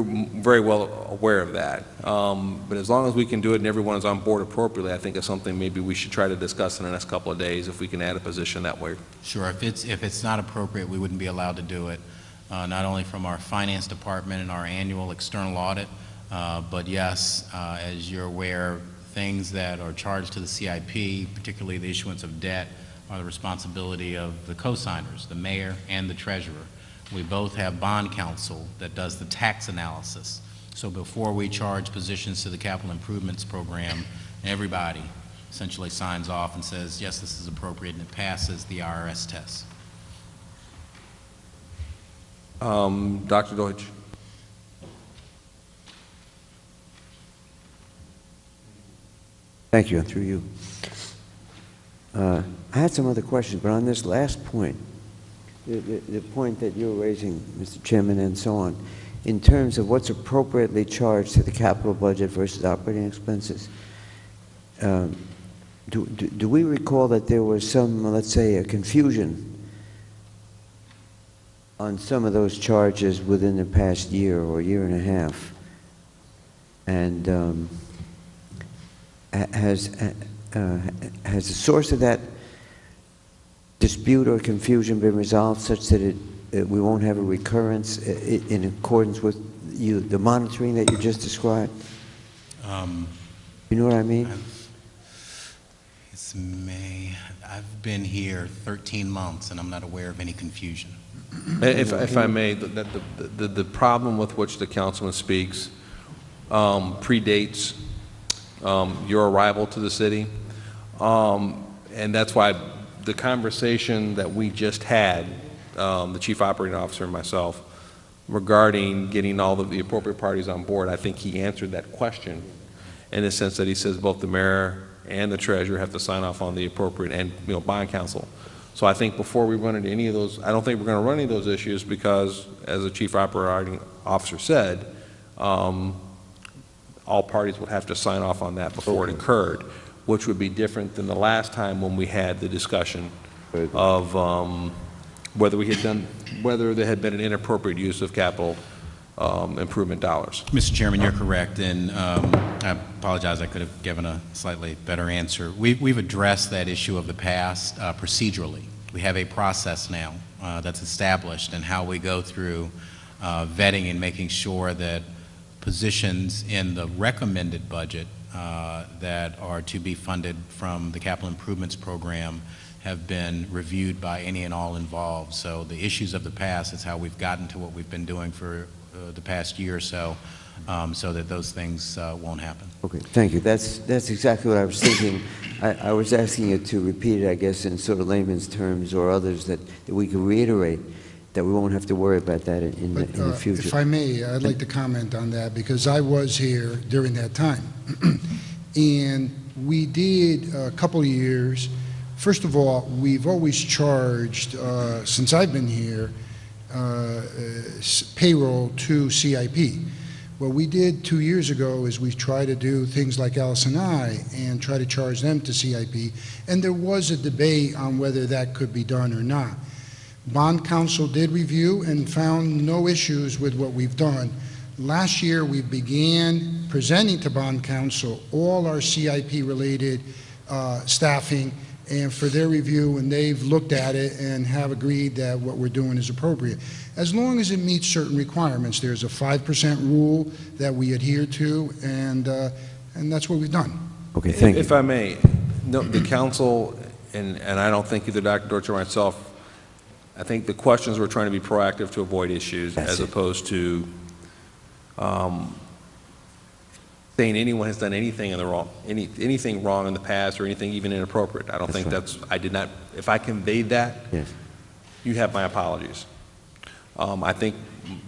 very well aware of that. But as long as we can do it and everyone is on board appropriately, I think it's something maybe we should try to discuss in the next couple of days if we can add a position that way. Sure. If it's not appropriate, we wouldn't be allowed to do it, not only from our finance department and our annual external audit, but yes, as you're aware, things that are charged to the CIP, particularly the issuance of debt, are the responsibility of the co-signers, the mayor and the treasurer. We both have bond counsel that does the tax analysis. So before we charge positions to the capital improvements program, everybody essentially signs off and says, yes, this is appropriate, and it passes the IRS test. Dr. Deutsch. Thank you, through you. I had some other questions, but on this last point, the point that you're raising, Mr. Chairman, and so on, in terms of what's appropriately charged to the capital budget versus operating expenses, do we recall that there was some, let's say, a confusion on some of those charges within the past year or year and a half? And has the source of that dispute or confusion been resolved such that we won't have a recurrence in accordance with the monitoring that you just described? You know what I mean? Ms. May, I've been here 13 months, and I'm not aware of any confusion. If I may, the problem with which the councilman speaks predates your arrival to the city, and that's why the conversation that we just had, the chief operating officer and myself, regarding getting all of the appropriate parties on board, I think he answered that question in the sense that he says both the mayor and the treasurer have to sign off on the appropriate, and bond council. So I think before we run into any of those, I don't think we're going to run any of those issues because, as the chief operating officer said, all parties would have to sign off on that before it occurred, which would be different than the last time when we had the discussion of whether there had been an inappropriate use of capital improvement dollars. Mr. Chairman, you're correct, and I apologize, I could have given a slightly better answer. We've addressed that issue of the past procedurally. We have a process now that's established and how we go through vetting and making sure that positions in the recommended budget that are to be funded from the capital improvements program have been reviewed by any and all involved. So the issues of the past is how we've gotten to what we've been doing for the past year or so, so that those things won't happen. Okay, thank you. That's exactly what I was thinking. I was asking you to repeat it, I guess, in sort of layman's terms or others that we can reiterate, that we won't have to worry about that in the future. If I may, I'd like to comment on that because I was here during that time. And we did a couple of years. First of all, we've always charged, since I've been here, payroll to CIP. What we did 2 years ago is we tried to do things like LS&I and try to charge them to CIP, and there was a debate on whether that could be done or not. Bond Council did review and found no issues with what we've done. Last year, we began presenting to Bond Council all our CIP-related staffing and for their review, and they've looked at it and have agreed that what we're doing is appropriate. As long as it meets certain requirements, there's a 5% rule that we adhere to, and that's what we've done. Okay, thank you. If I may, no, the council, and I don't think either Dr. Dortch or myself, I think the questions we're trying to be proactive to avoid issues as opposed to saying anyone has done anything in the wrong, anything wrong in the past or anything even inappropriate. I don't think that's, I did not, if I conveyed that, Yes. you have my apologies. I think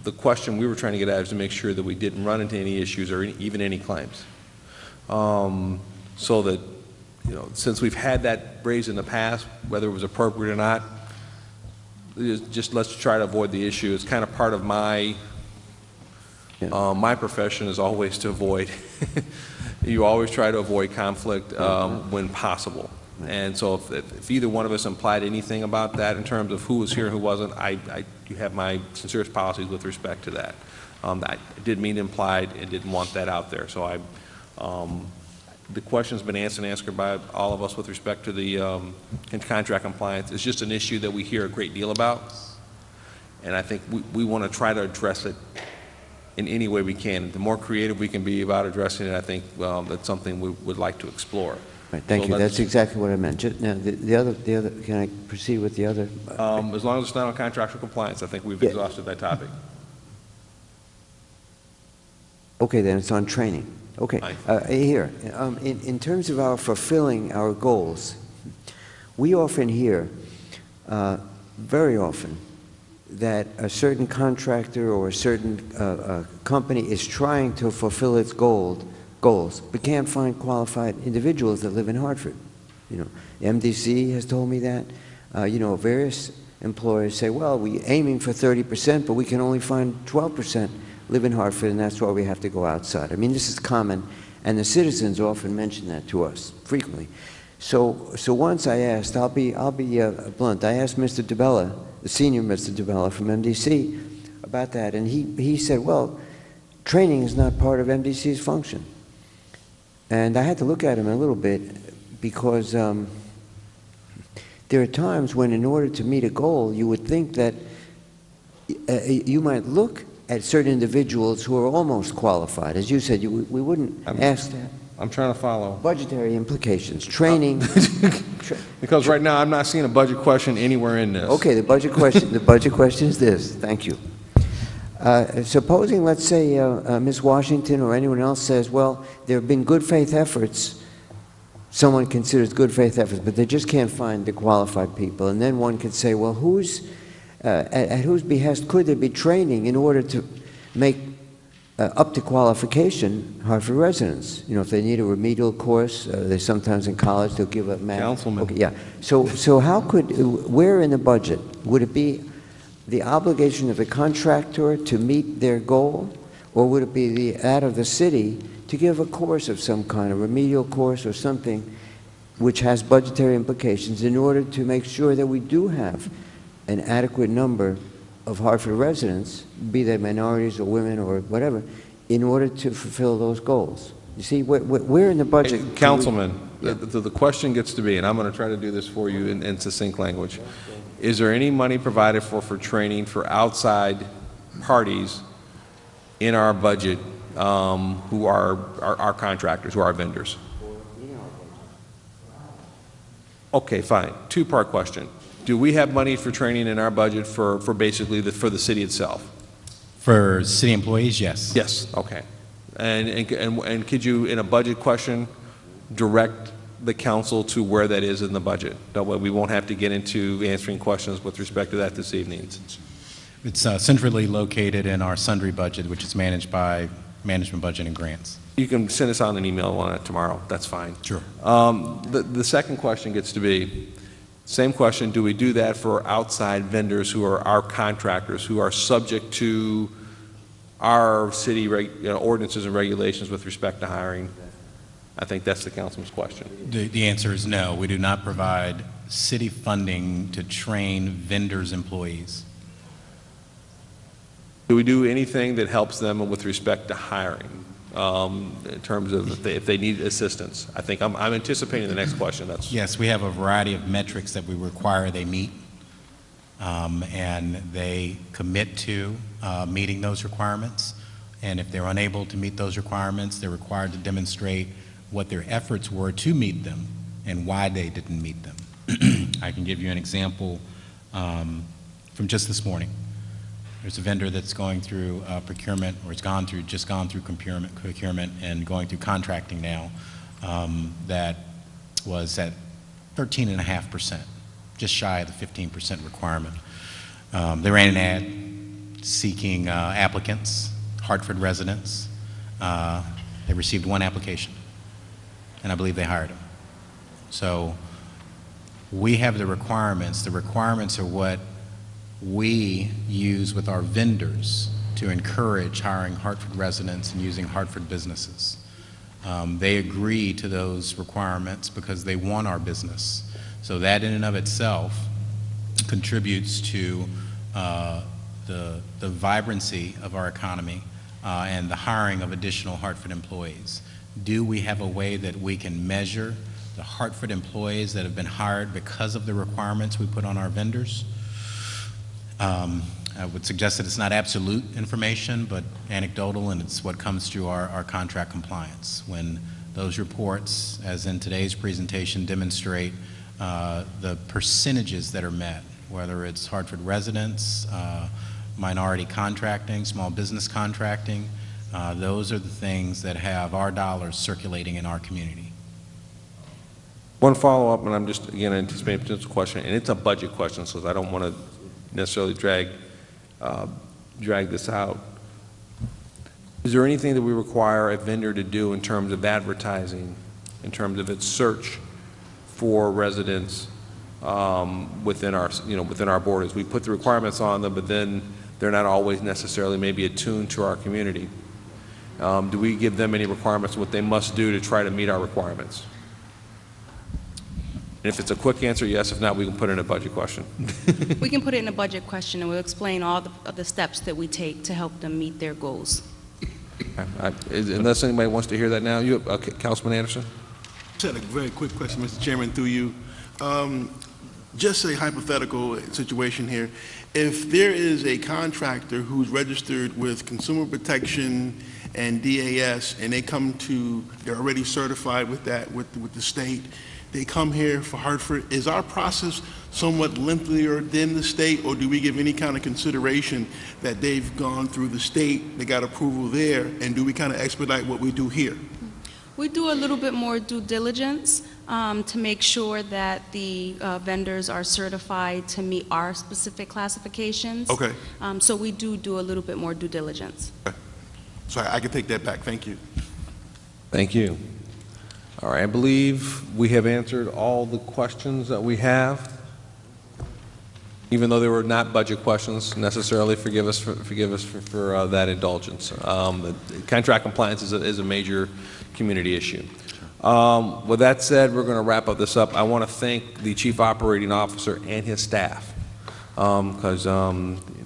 the question we were trying to get at is to make sure that we didn't run into any issues or even any claims. So that, since we've had that raised in the past, whether it was appropriate or not, just let's try to avoid the issue. It's kind of part of my my profession is always to avoid. You always try to avoid conflict when possible. And so if either one of us implied anything about that in terms of who was here and who wasn't, you have my sincerest policies with respect to that. I didn't mean implied and didn't want that out there. So the question's been answered by all of us with respect to the contract compliance. It's just an issue that we hear a great deal about, and I think we want to try to address it in any way we can. The more creative we can be about addressing it, I think that's something we would like to explore. Right, thank you. That's exactly what I meant. Now, the other, can I proceed with the other? As long as it's not on contractual compliance, I think we've exhausted that topic. Okay, then it's on training. Okay, here, in terms of our fulfilling our goals, we often hear, very often, that a certain contractor or a certain company is trying to fulfill its goals, but can't find qualified individuals that live in Hartford. The MDC has told me that. Various employers say, well, we're aiming for 30%, but we can only find 12% live in Hartford, and that's why we have to go outside. I mean, this is common, and the citizens often mention that to us frequently. So once I asked, I'll be blunt, I asked Mr. DeBella, the senior Mr. DeBella from MDC, about that, and he said, well, training is not part of MDC's function. And I had to look at him a little bit because there are times when in order to meet a goal, you would think that you might look at certain individuals who are almost qualified. As you said, we wouldn't ask that. I'm trying to follow. Budgetary implications, training. Because right now, I'm not seeing a budget question anywhere in this. Okay, the budget question is this. Thank you. Supposing, let's say, Ms. Washington or anyone else says, well, there have been good faith efforts, someone considers good faith efforts, but they just can't find the qualified people. And then one could say, well, at whose behest could there be training in order to make up to qualification Hartford residents? You know, if they need a remedial course, they sometimes in college they'll give a math. Councilman. Okay, yeah. So how could, where in the budget would it be the obligation of the contractor to meet their goal, or would it be that of the city to give a course of some kind, a remedial course or something, which has budgetary implications in order to make sure that we do have an adequate number of Hartford residents, be they minorities or women or whatever, in order to fulfill those goals? You see, where in the budget? Hey, Councilman, the question gets to be, and I'm going to try to do this for you in succinct language. Is there any money provided for training for outside parties in our budget who are our contractors, who are our vendors? Okay, fine. Two-part question. Do we have money for training in our budget for basically for the city itself? For city employees, yes. Yes, okay. And could you, in a budget question, direct the council to where that is in the budget? That way we won't have to get into answering questions with respect to that this evening. It's centrally located in our sundry budget, which is managed by Management Budget and Grants. You can send us on an email on it tomorrow. That's fine. Sure. The second question gets to be, same question, do we do that for outside vendors who are our contractors, who are subject to our city ordinances and regulations with respect to hiring? I think that's the councilman's question. The answer is no. We do not provide city funding to train vendors' employees. Do we do anything that helps them with respect to hiring, in terms of if they need assistance? I think I'm anticipating the next question. Yes, we have a variety of metrics that we require they meet, and they commit to meeting those requirements. And if they're unable to meet those requirements, they're required to demonstrate what their efforts were to meet them and why they didn't meet them. I can give you an example from just this morning. There's a vendor that's going through procurement, or it's just gone through procurement and going through contracting now, that was at 13.5%, just shy of the 15% requirement. They ran an ad seeking applicants, Hartford residents. They received one application, and I believe they hired him. So we have the requirements. The requirements are what we use with our vendors to encourage hiring Hartford residents and using Hartford businesses. They agree to those requirements because they want our business. So that in and of itself contributes to the vibrancy of our economy and the hiring of additional Hartford employees. Do we have a way that we can measure the Hartford employees that have been hired because of the requirements we put on our vendors? I would suggest that it's not absolute information, but anecdotal, and it's what comes through our contract compliance. When those reports, as in today's presentation, demonstrate the percentages that are met, whether it's Hartford residents, minority contracting, small business contracting, those are the things that have our dollars circulating in our community. One follow-up, and I'm just, again, anticipating a potential question, and it's a budget question, so I don't want to necessarily drag this out. Is there anything that we require a vendor to do in terms of advertising, in terms of its search for residents within our borders? We put the requirements on them, but then they're not always necessarily maybe attuned to our community. Do we give them any requirements what they must do to try to meet our requirements? And if it's a quick answer, yes. If not, we can put in a budget question. We can put it in a budget question, and we'll explain all the steps that we take to help them meet their goals. Unless anybody wants to hear that now, Councilman Anderson? Just had a very quick question, Mr. Chairman, through you. Just a hypothetical situation here. If there is a contractor who's registered with Consumer Protection and DAS, and they come to, they're already certified with that, with the state. They come here for Hartford. Is our process somewhat lengthier than the state, or do we give any kind of consideration that they've gone through the state, they got approval there, and do we kind of expedite what we do here? We do a little bit more due diligence to make sure that the vendors are certified to meet our specific classifications. Okay. So we do a little bit more due diligence. So I can take that back. Thank you. Thank you. All right, I believe we have answered all the questions that we have. Even though they were not budget questions necessarily, forgive us for that indulgence. The contract compliance is a major community issue. With that said, we're going to wrap this up. I want to thank the Chief Operating Officer and his staff because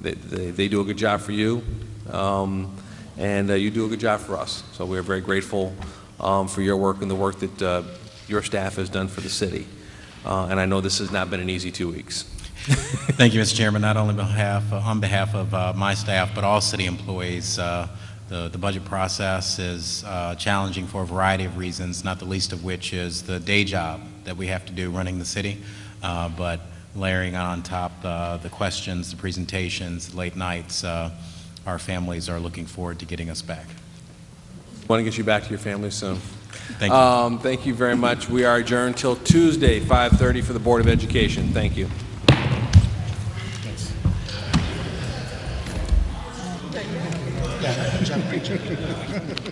they do a good job for you, and you do a good job for us. So we're very grateful for your work and the work that your staff has done for the city. And I know this has not been an easy 2 weeks. Thank you, Mr. Chairman. Not only on behalf of my staff, but all city employees, the budget process is challenging for a variety of reasons, not the least of which is the day job that we have to do running the city, but layering on top the questions, the presentations, the late nights, our families are looking forward to getting us back. Want to get you back to your family soon. Thank you. Thank you very much. We are adjourned till Tuesday, 5:30 for the Board of Education. Thank you. Yeah,